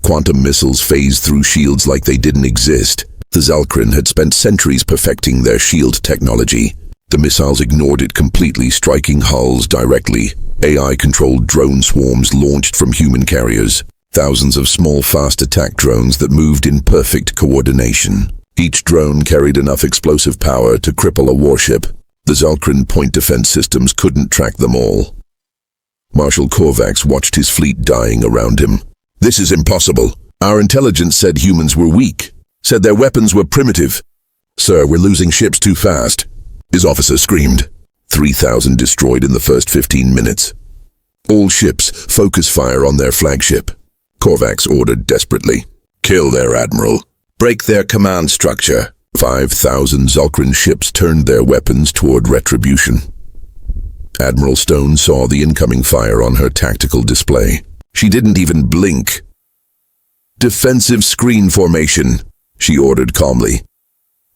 Quantum missiles phased through shields like they didn't exist. The Zalkrin had spent centuries perfecting their shield technology. The missiles ignored it completely, striking hulls directly. AI-controlled drone swarms launched from human carriers. Thousands of small, fast attack drones that moved in perfect coordination. Each drone carried enough explosive power to cripple a warship. The Zalkrin point defense systems couldn't track them all. Marshal Korvax watched his fleet dying around him. "This is impossible. Our intelligence said humans were weak, said their weapons were primitive. Sir, we're losing ships too fast." His officer screamed. 3,000 destroyed in the first 15 minutes. "All ships, focus fire on their flagship," Korvax ordered desperately. "Kill their admiral. Break their command structure." 5,000 Zalkrin ships turned their weapons toward retribution. Admiral Stone saw the incoming fire on her tactical display. She didn't even blink. "Defensive screen formation," she ordered calmly.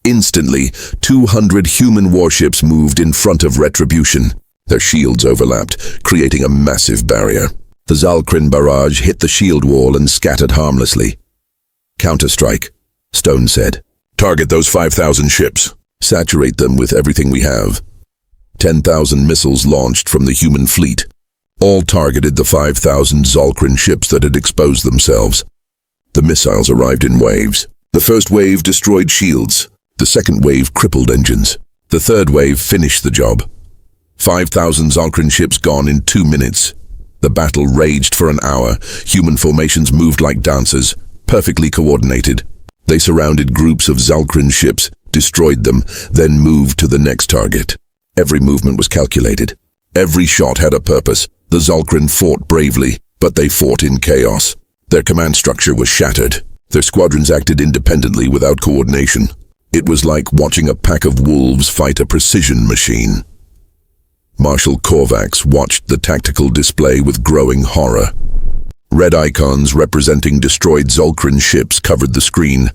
Instantly, 200 human warships moved in front of retribution. Their shields overlapped, creating a massive barrier. The Zalkrin barrage hit the shield wall and scattered harmlessly. "Counterstrike," Stone said. "Target those 5,000 ships. Saturate them with everything we have." 10,000 missiles launched from the human fleet. All targeted the 5,000 Zalkrin ships that had exposed themselves. The missiles arrived in waves. The first wave destroyed shields. The second wave crippled engines. The third wave finished the job. 5,000 Zalkrin ships gone in 2 minutes. The battle raged for an hour. Human formations moved like dancers, perfectly coordinated. They surrounded groups of Zalkrin ships, destroyed them, then moved to the next target. Every movement was calculated. Every shot had a purpose. The Zalkrin fought bravely, but they fought in chaos. Their command structure was shattered. Their squadrons acted independently without coordination. It was like watching a pack of wolves fight a precision machine. Marshal Korvax watched the tactical display with growing horror. Red icons representing destroyed Zalkrin ships covered the screen.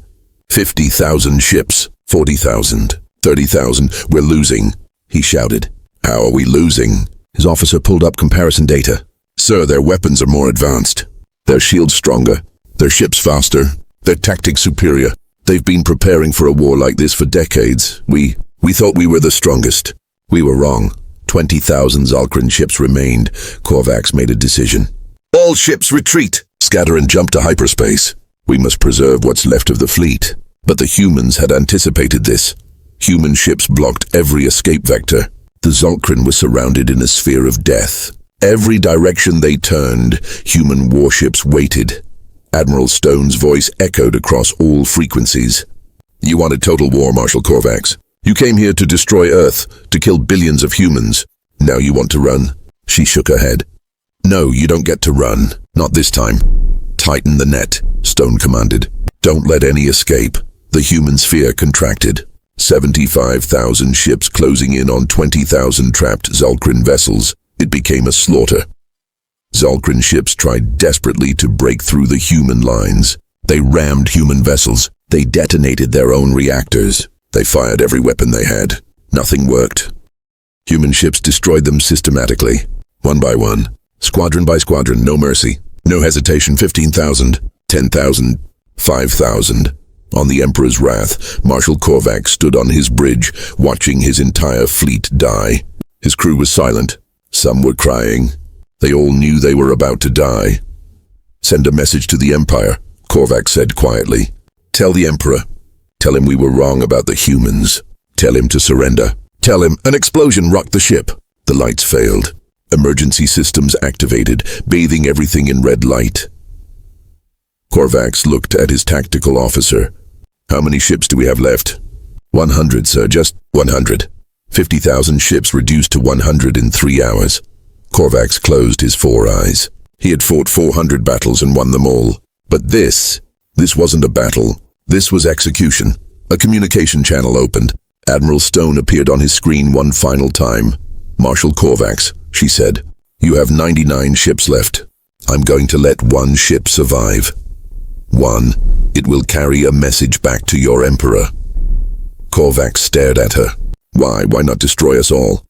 50,000 ships, 40,000, 30,000. We're losing, he shouted. How are we losing? His officer pulled up comparison data. Sir, their weapons are more advanced. Their shields stronger. Their ships faster. Their tactics superior. They've been preparing for a war like this for decades. We thought we were the strongest. We were wrong. 20,000 Zalkrin ships remained. Korvax made a decision. All ships retreat. Scatter and jump to hyperspace. We must preserve what's left of the fleet. But the humans had anticipated this. Human ships blocked every escape vector. The Zalkrin were surrounded in a sphere of death. Every direction they turned, human warships waited. Admiral Stone's voice echoed across all frequencies. You wanted total war, Marshal Korvax. You came here to destroy Earth, to kill billions of humans. Now you want to run? She shook her head. No, you don't get to run. Not this time. Tighten the net, Stone commanded. Don't let any escape. The human sphere contracted. 75,000 ships closing in on 20,000 trapped Zalkrin vessels. It became a slaughter. Zalkrin ships tried desperately to break through the human lines. They rammed human vessels. They detonated their own reactors. They fired every weapon they had. Nothing worked. Human ships destroyed them systematically, one by one, squadron by squadron, no mercy, no hesitation. 15,000, 10,000, 5,000. On the Emperor's wrath, Marshal Korvax stood on his bridge, watching his entire fleet die. His crew was silent. Some were crying. They all knew they were about to die. Send a message to the Empire, Korvax said quietly. Tell the Emperor. Tell him we were wrong about the humans. Tell him to surrender. Tell him. An explosion rocked the ship. The lights failed. Emergency systems activated, bathing everything in red light. Korvax looked at his tactical officer. How many ships do we have left? 100, sir, just 100. 50,000 ships reduced to 100 in 3 hours. Korvax closed his 4 eyes. He had fought 400 battles and won them all. But this wasn't a battle. This was execution. A communication channel opened. Admiral Stone appeared on his screen one final time. Marshal Korvax, she said, you have 99 ships left. I'm going to let one ship survive. One. It will carry a message back to your Emperor. Korvax stared at her. Why not destroy us all?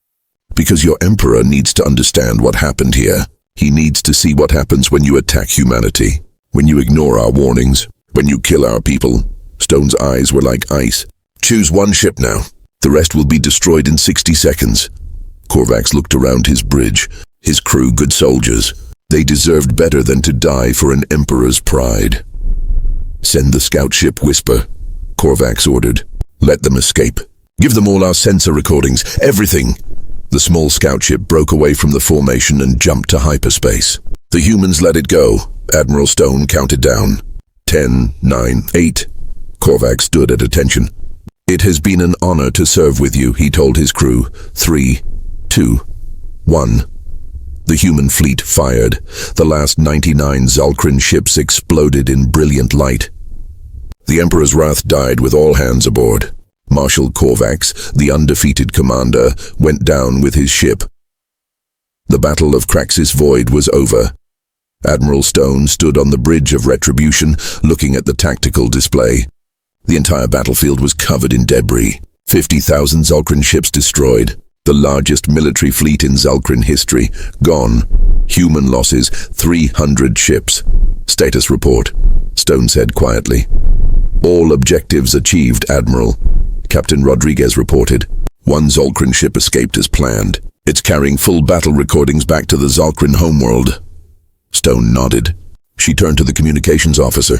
Because your Emperor needs to understand what happened here. He needs to see what happens when you attack humanity, when you ignore our warnings, when you kill our people. Stone's eyes were like ice. Choose one ship now. The rest will be destroyed in 60 seconds. Korvax looked around his bridge. His crew, good soldiers. They deserved better than to die for an Emperor's pride. Send the scout ship Whisper, Korvax ordered. Let them escape. Give them all our sensor recordings, everything. The small scout ship broke away from the formation and jumped to hyperspace. The humans let it go. Admiral Stone counted down. 10, 9, 8. Korvax stood at attention. It has been an honor to serve with you, he told his crew. 3, 2, 1. The human fleet fired. The last 99 Zalkrin ships exploded in brilliant light. The Emperor's wrath died with all hands aboard. Marshal Korvax, the undefeated commander, went down with his ship. The Battle of Craxus Void was over. Admiral Stone stood on the bridge of Retribution, looking at the tactical display. The entire battlefield was covered in debris. 50,000 Zalkrin ships destroyed. The largest military fleet in Zalkrin history, gone. Human losses, 300 ships. Status report, Stone said quietly. All objectives achieved, Admiral. Captain Rodriguez reported. 1 Zalkrin ship escaped as planned. It's carrying full battle recordings back to the Zalkrin homeworld. Stone nodded. She turned to the communications officer.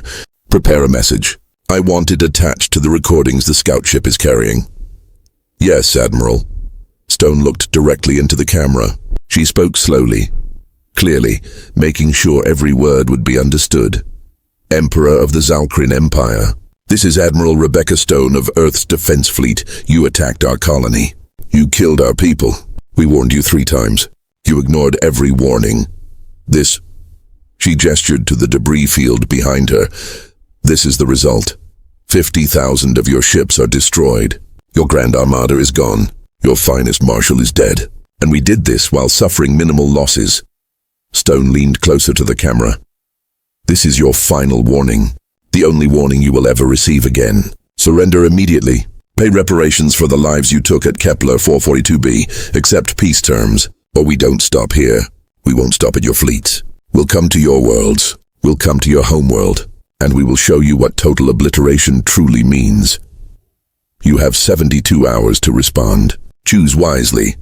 Prepare a message. I want it attached to the recordings the scout ship is carrying. Yes, Admiral. Stone looked directly into the camera. She spoke slowly, clearly, making sure every word would be understood. Emperor of the Zalkrin Empire. This is Admiral Rebecca Stone of Earth's Defense Fleet. You attacked our colony. You killed our people. We warned you 3 times. You ignored every warning. This... She gestured to the debris field behind her. This is the result. 50,000 of your ships are destroyed. Your Grand Armada is gone. Your finest marshal is dead. And we did this while suffering minimal losses. Stone leaned closer to the camera. This is your final warning. The only warning you will ever receive again. Surrender immediately. Pay reparations for the lives you took at Kepler 442b. Accept peace terms, or we don't stop here. We won't stop at your fleets. We'll come to your worlds. We'll come to your homeworld, and we will show you what total obliteration truly means. You have 72 hours to respond. Choose wisely.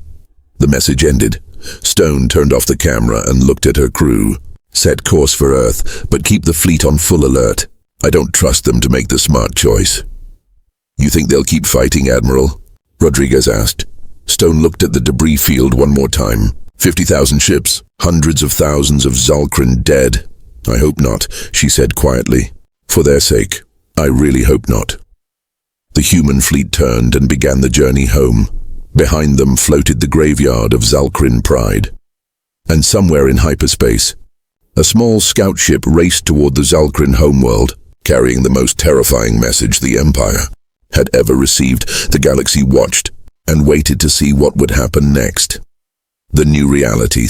The message ended. Stone turned off the camera and looked at her crew. Set course for Earth, but keep the fleet on full alert. I don't trust them to make the smart choice. You think they'll keep fighting, Admiral? Rodriguez asked. Stone looked at the debris field one more time. 50,000 ships, hundreds of thousands of Zalkrin dead. I hope not, she said quietly. For their sake, I really hope not. The human fleet turned and began the journey home. Behind them floated the graveyard of Zalkrin pride. And somewhere in hyperspace, a small scout ship raced toward the Zalkrin homeworld, carrying the most terrifying message the Empire had ever received. The galaxy watched and waited to see what would happen next. The new reality.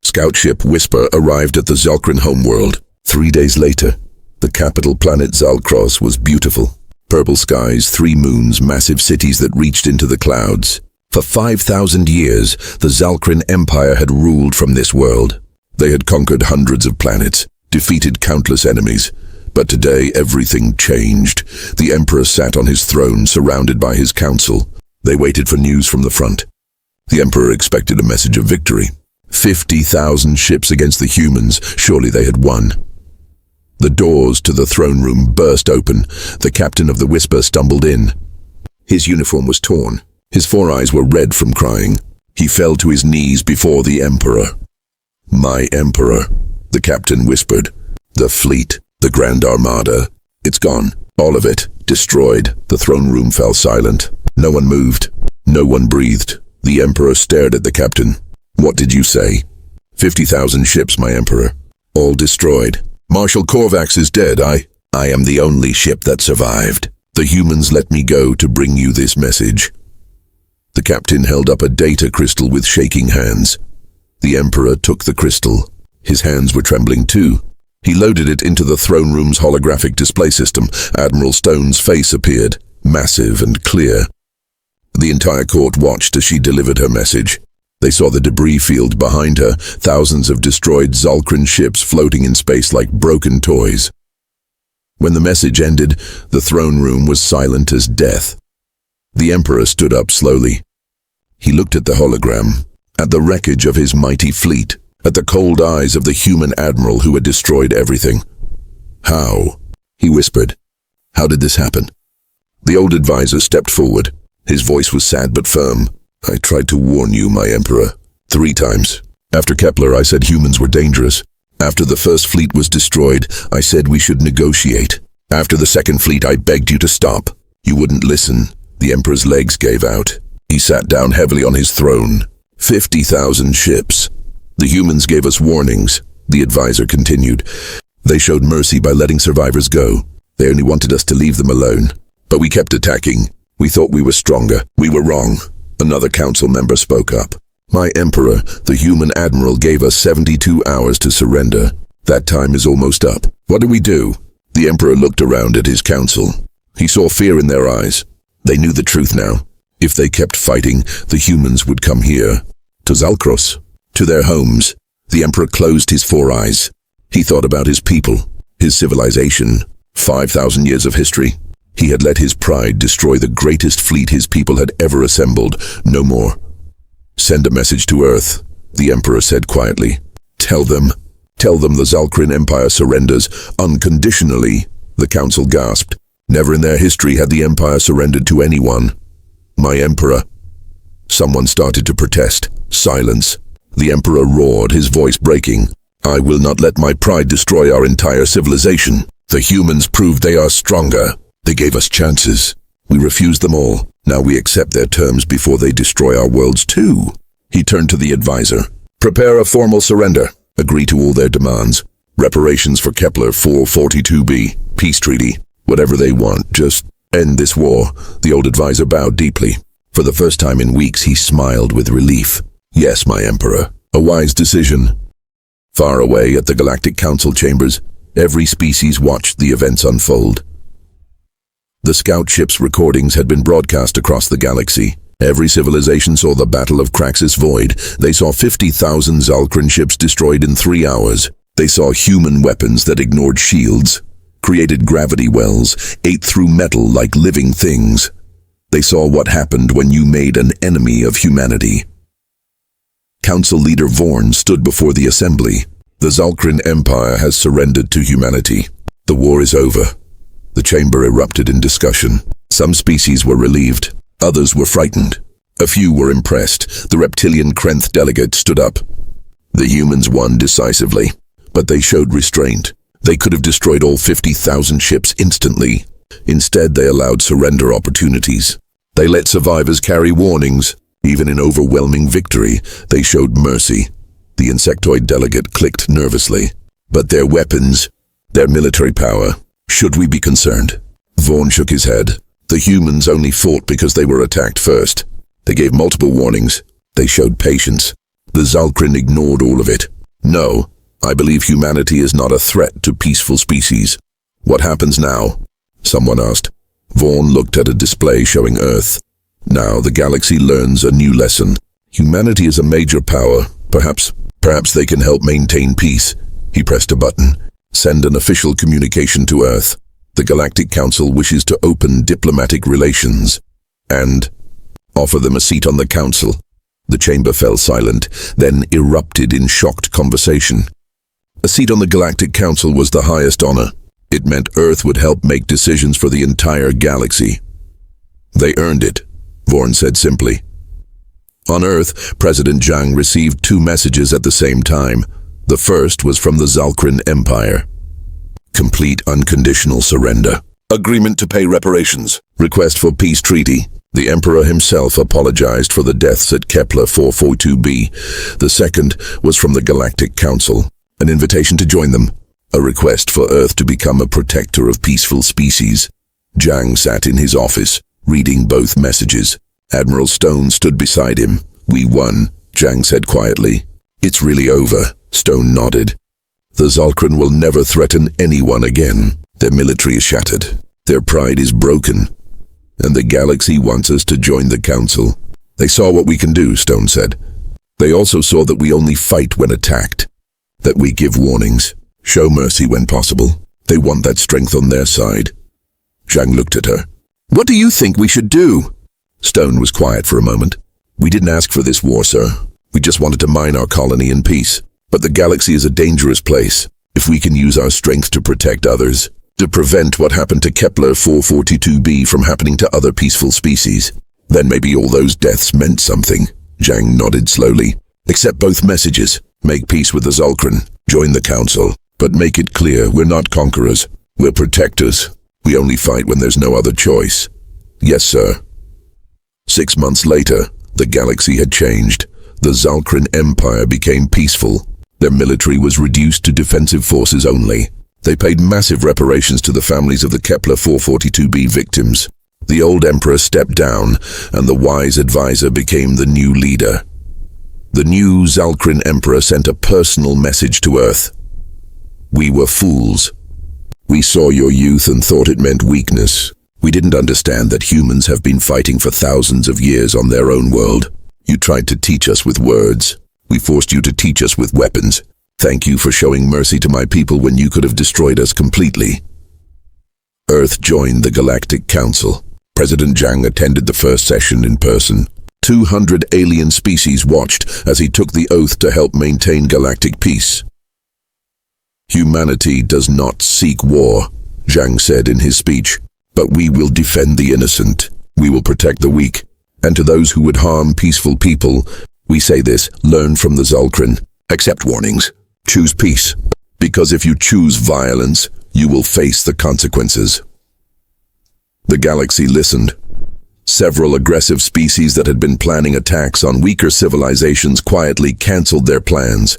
Scout ship Whisper arrived at the Zalkrin homeworld. 3 days later, the capital planet Zalkros was beautiful. Purple skies, 3 moons, massive cities that reached into the clouds. For 5,000 years, the Zalkrin Empire had ruled from this world. They had conquered hundreds of planets, defeated countless enemies. But today, everything changed. The Emperor sat on his throne, surrounded by his council. They waited for news from the front. The Emperor expected a message of victory. 50,000 ships against the humans. Surely they had won. The doors to the throne room burst open. The captain of the Whisper stumbled in. His uniform was torn. His 4 eyes were red from crying. He fell to his knees before the Emperor. My Emperor, the captain whispered. The fleet, the Grand Armada, it's gone. All of it, destroyed. The throne room fell silent. No one moved. No one breathed. The Emperor stared at the captain. What did you say? 50,000 ships, my Emperor. All destroyed. Marshal Korvax is dead. I am the only ship that survived. The humans let me go to bring you this message. The captain held up a data crystal with shaking hands. The Emperor took the crystal. His hands were trembling too. He loaded it into the throne room's holographic display system. Admiral Stone's face appeared, massive and clear. The entire court watched as she delivered her message. They saw the debris field behind her, thousands of destroyed Zalkrin ships floating in space like broken toys. When the message ended, the throne room was silent as death. The Emperor stood up slowly. He looked at the hologram, at the wreckage of his mighty fleet, at the cold eyes of the human admiral who had destroyed everything. How? He whispered. How did this happen? The old advisor stepped forward. His voice was sad but firm. I tried to warn you, my Emperor, 3 times. After Kepler, I said humans were dangerous. After the first fleet was destroyed, I said we should negotiate. After the second fleet, I begged you to stop. You wouldn't listen. The Emperor's legs gave out. He sat down heavily on his throne. 50,000 ships. The humans gave us warnings, the advisor continued. They showed mercy by letting survivors go. They only wanted us to leave them alone. But we kept attacking. We thought we were stronger. We were wrong. Another council member spoke up. My Emperor, the human admiral, gave us 72 hours to surrender. That time is almost up. What do we do? The Emperor looked around at his council. He saw fear in their eyes. They knew the truth now. If they kept fighting, the humans would come here. To Zalkros. To their homes. The Emperor closed his 4 eyes. He thought about his people, his civilization, 5,000 years of history. He had let his pride destroy the greatest fleet his people had ever assembled. No more. Send a message to Earth, the Emperor said quietly. Tell them the Zalkrin Empire surrenders unconditionally, the council gasped. Never in their history had the Empire surrendered to anyone. My Emperor. Someone started to protest. Silence. The Emperor roared, his voice breaking. I will not let my pride destroy our entire civilization. The humans proved they are stronger. They gave us chances. We refused them all. Now we accept their terms before they destroy our worlds too. He turned to the advisor. Prepare a formal surrender. Agree to all their demands. Reparations for Kepler 442b. Peace treaty. Whatever they want, just end this war. The old advisor bowed deeply. For the first time in weeks, he smiled with relief. Yes, my Emperor. A wise decision. Far away at the Galactic Council chambers, Every species watched the events unfold. The scout ship's recordings had been broadcast across the galaxy. Every civilization saw the Battle of Craxus Void. They saw 50,000 Zalkrin ships destroyed in 3 hours. They saw human weapons that ignored shields, created gravity wells, ate through metal like living things. They saw what happened when you made an enemy of humanity. Council leader Vorn stood before the assembly. The Zalkrin Empire has surrendered to humanity. The war is over. The chamber erupted in discussion. Some species were relieved. Others were frightened. A few were impressed. The reptilian Krenth delegate stood up. The humans won decisively, but they showed restraint. They could have destroyed all 50,000 ships instantly. Instead, they allowed surrender opportunities. They let survivors carry warnings. Even in overwhelming victory, they showed mercy. The insectoid delegate clicked nervously. But their weapons, their military power, should we be concerned? Vaughn shook his head. The humans only fought because they were attacked first. They gave multiple warnings. They showed patience. The Zalkrin ignored all of it. No, I believe humanity is not a threat to peaceful species. What happens now? Someone asked. Vaughn looked at a display showing Earth. Now the galaxy learns a new lesson. Humanity is a major power. Perhaps they can help maintain peace. He pressed a button. Send an official communication to Earth. The Galactic Council wishes to open diplomatic relations and offer them a seat on the council. The chamber fell silent, then erupted in shocked conversation. A seat on the Galactic Council was the highest honor. It meant Earth would help make decisions for the entire galaxy. They earned it, Vorn said simply. On Earth, President Zhang received 2 messages at the same time. The first was from the Zalkrin Empire. Complete unconditional surrender. Agreement to pay reparations. Request for peace treaty. The Emperor himself apologized for the deaths at Kepler 442b. The second was from the Galactic Council. An invitation to join them. A request for Earth to become a protector of peaceful species. Zhang sat in his office, reading both messages. Admiral Stone stood beside him. We won, Zhang said quietly. It's really over, Stone nodded. The Zalkrin will never threaten anyone again. Their military is shattered. Their pride is broken. And the galaxy wants us to join the council. They saw what we can do, Stone said. They also saw that we only fight when attacked. That we give warnings. Show mercy when possible. They want that strength on their side. Zhang looked at her. What do you think we should do? Stone was quiet for a moment. We didn't ask for this war, sir. We just wanted to mine our colony in peace. But the galaxy is a dangerous place. If we can use our strength to protect others, to prevent what happened to Kepler 442b from happening to other peaceful species, then maybe all those deaths meant something. Zhang nodded slowly. Accept both messages. Make peace with the Zalkrin. Join the council. But make it clear we're not conquerors. We're protectors. We only fight when there's no other choice. Yes, sir. 6 months later, the galaxy had changed. The Zalkrin Empire became peaceful. Their military was reduced to defensive forces only. They paid massive reparations to the families of the Kepler 442b victims. The old emperor stepped down, and the wise advisor became the new leader. The new Zalkrin emperor sent a personal message to Earth. We were fools. We saw your youth and thought it meant weakness. We didn't understand that humans have been fighting for thousands of years on their own world. You tried to teach us with words. We forced you to teach us with weapons. Thank you for showing mercy to my people when you could have destroyed us completely. Earth joined the Galactic Council. President Zhang attended the first session in person. 200 alien species watched as he took the oath to help maintain galactic peace. Humanity does not seek war, Zhang said in his speech, but we will defend the innocent. We will protect the weak. And to those who would harm peaceful people, we say this, learn from the Zalkrin. Accept warnings. Choose peace. Because if you choose violence, you will face the consequences. The galaxy listened. Several aggressive species that had been planning attacks on weaker civilizations quietly canceled their plans.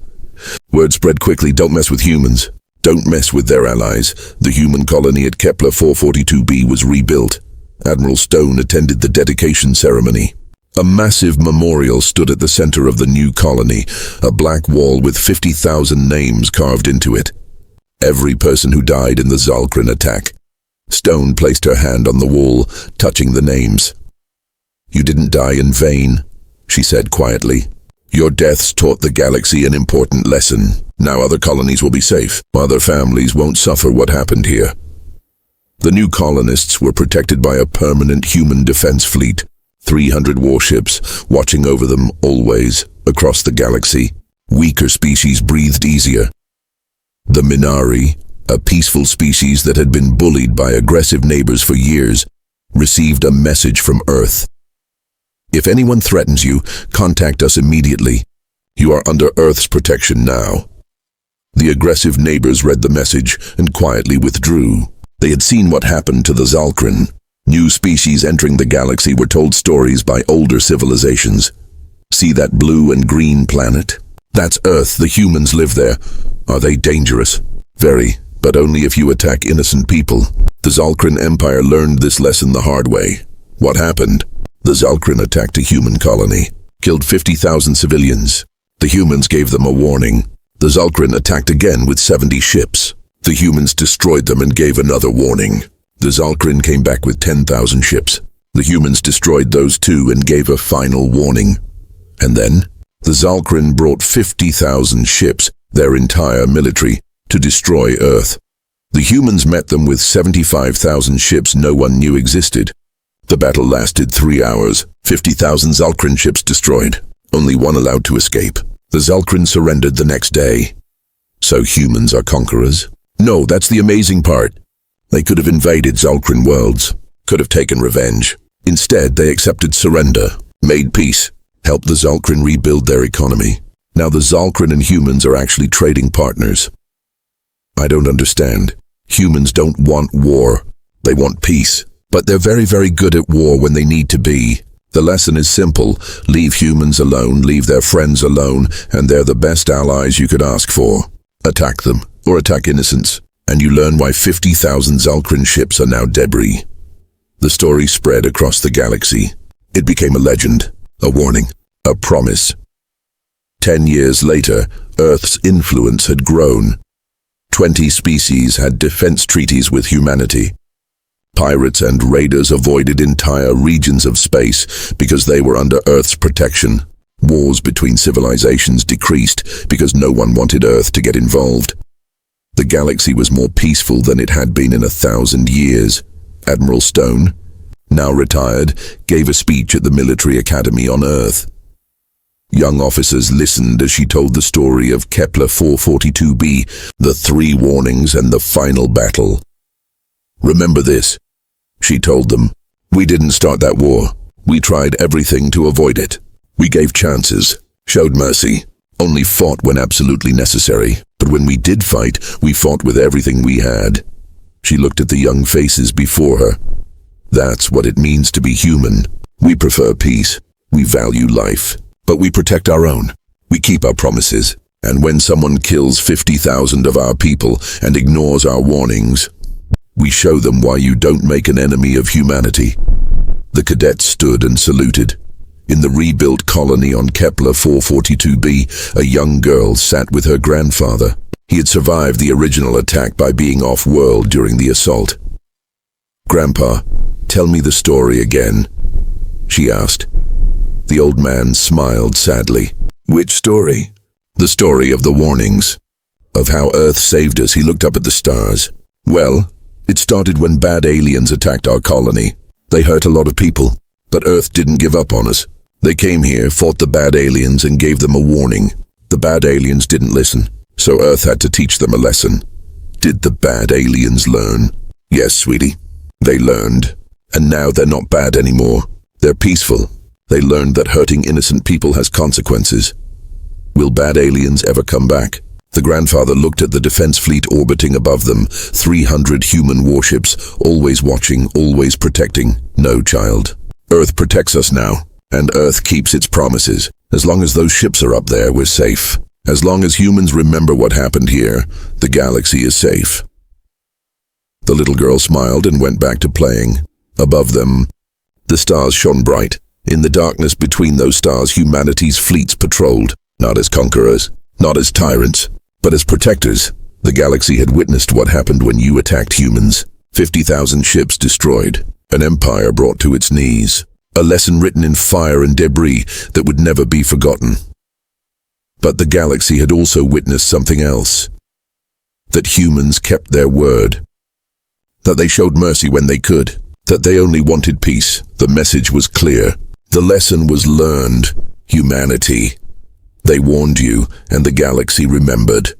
Word spread quickly, don't mess with humans. Don't mess with their allies. The human colony at Kepler 442b was rebuilt. Admiral Stone attended the dedication ceremony. A massive memorial stood at the center of the new colony, a black wall with 50,000 names carved into it. Every person who died in the Zalkrin attack. Stone placed her hand on the wall, touching the names. "You didn't die in vain," she said quietly. "Your deaths taught the galaxy an important lesson. Now other colonies will be safe. Other families won't suffer what happened here." The new colonists were protected by a permanent human defense fleet, 300 warships, watching over them always, across the galaxy. Weaker species breathed easier. The Minari, a peaceful species that had been bullied by aggressive neighbors for years, received a message from Earth. "If anyone threatens you, contact us immediately. You are under Earth's protection now." The aggressive neighbors read the message and quietly withdrew. They had seen what happened to the Zalkrin. New species entering the galaxy were told stories by older civilizations. "See that blue and green planet? That's Earth. The humans live there. Are they dangerous? Very, but only if you attack innocent people." The Zalkrin Empire learned this lesson the hard way. What happened? The Zalkrin attacked a human colony, killed 50,000 civilians. The humans gave them a warning. The Zalkrin attacked again with 70 ships. The humans destroyed them and gave another warning. The Zalkrin came back with 10,000 ships. The humans destroyed those too and gave a final warning. And then, the Zalkrin brought 50,000 ships, their entire military, to destroy Earth. The humans met them with 75,000 ships no one knew existed. The battle lasted 3 hours, 50,000 Zalkrin ships destroyed, only one allowed to escape. The Zalkrin surrendered the next day. So humans are conquerors? No, that's the amazing part. They could have invaded Zalkrin worlds, could have taken revenge. Instead, they accepted surrender, made peace, helped the Zalkrin rebuild their economy. Now the Zalkrin and humans are actually trading partners. I don't understand. Humans don't want war. They want peace. But they're very, very good at war when they need to be. The lesson is simple. Leave humans alone, leave their friends alone, and they're the best allies you could ask for. Attack them, or attack innocents, and you learn why 50,000 Zalkrin ships are now debris. The story spread across the galaxy. It became a legend, a warning, a promise. 10 years later, Earth's influence had grown. 20 species had defense treaties with humanity. Pirates and raiders avoided entire regions of space because they were under Earth's protection. Wars between civilizations decreased because no one wanted Earth to get involved. The galaxy was more peaceful than it had been in 1,000 years. Admiral Stone, now retired, gave a speech at the military academy on Earth. Young officers listened as she told the story of Kepler 442b, the 3 warnings and the final battle. "Remember this," she told them. "We didn't start that war. We tried everything to avoid it. We gave chances, showed mercy, only fought when absolutely necessary. But when we did fight, we fought with everything we had." She looked at the young faces before her. "That's what it means to be human. We prefer peace. We value life. But we protect our own. We keep our promises. And when someone kills 50,000 of our people and ignores our warnings, we show them why you don't make an enemy of humanity." The cadets stood and saluted. In the rebuilt colony on Kepler 442b, a young girl sat with her grandfather. He had survived the original attack by being off-world during the assault. "Grandpa, tell me the story again," she asked. The old man smiled sadly. "Which story?" "The story of the warnings. Of how Earth saved us." He looked up at the stars. "Well, it started when bad aliens attacked our colony. They hurt a lot of people, but Earth didn't give up on us. They came here, fought the bad aliens, and gave them a warning. The bad aliens didn't listen, so Earth had to teach them a lesson." "Did the bad aliens learn?" "Yes, sweetie. They learned. And now they're not bad anymore. They're peaceful. They learned that hurting innocent people has consequences. Will bad aliens ever come back?" The grandfather looked at the defense fleet orbiting above them, 300 human warships, always watching, always protecting. "No, child. Earth protects us now, and Earth keeps its promises. As long as those ships are up there, we're safe. As long as humans remember what happened here, the galaxy is safe." The little girl smiled and went back to playing. Above them, the stars shone bright. In the darkness between those stars, humanity's fleets patrolled, not as conquerors, not as tyrants, but as protectors. The galaxy had witnessed what happened when you attacked humans. 50,000 ships destroyed, an empire brought to its knees, a lesson written in fire and debris that would never be forgotten. But the galaxy had also witnessed something else. That humans kept their word. That they showed mercy when they could. That they only wanted peace. The message was clear. The lesson was learned. Humanity. They warned you, and the galaxy remembered.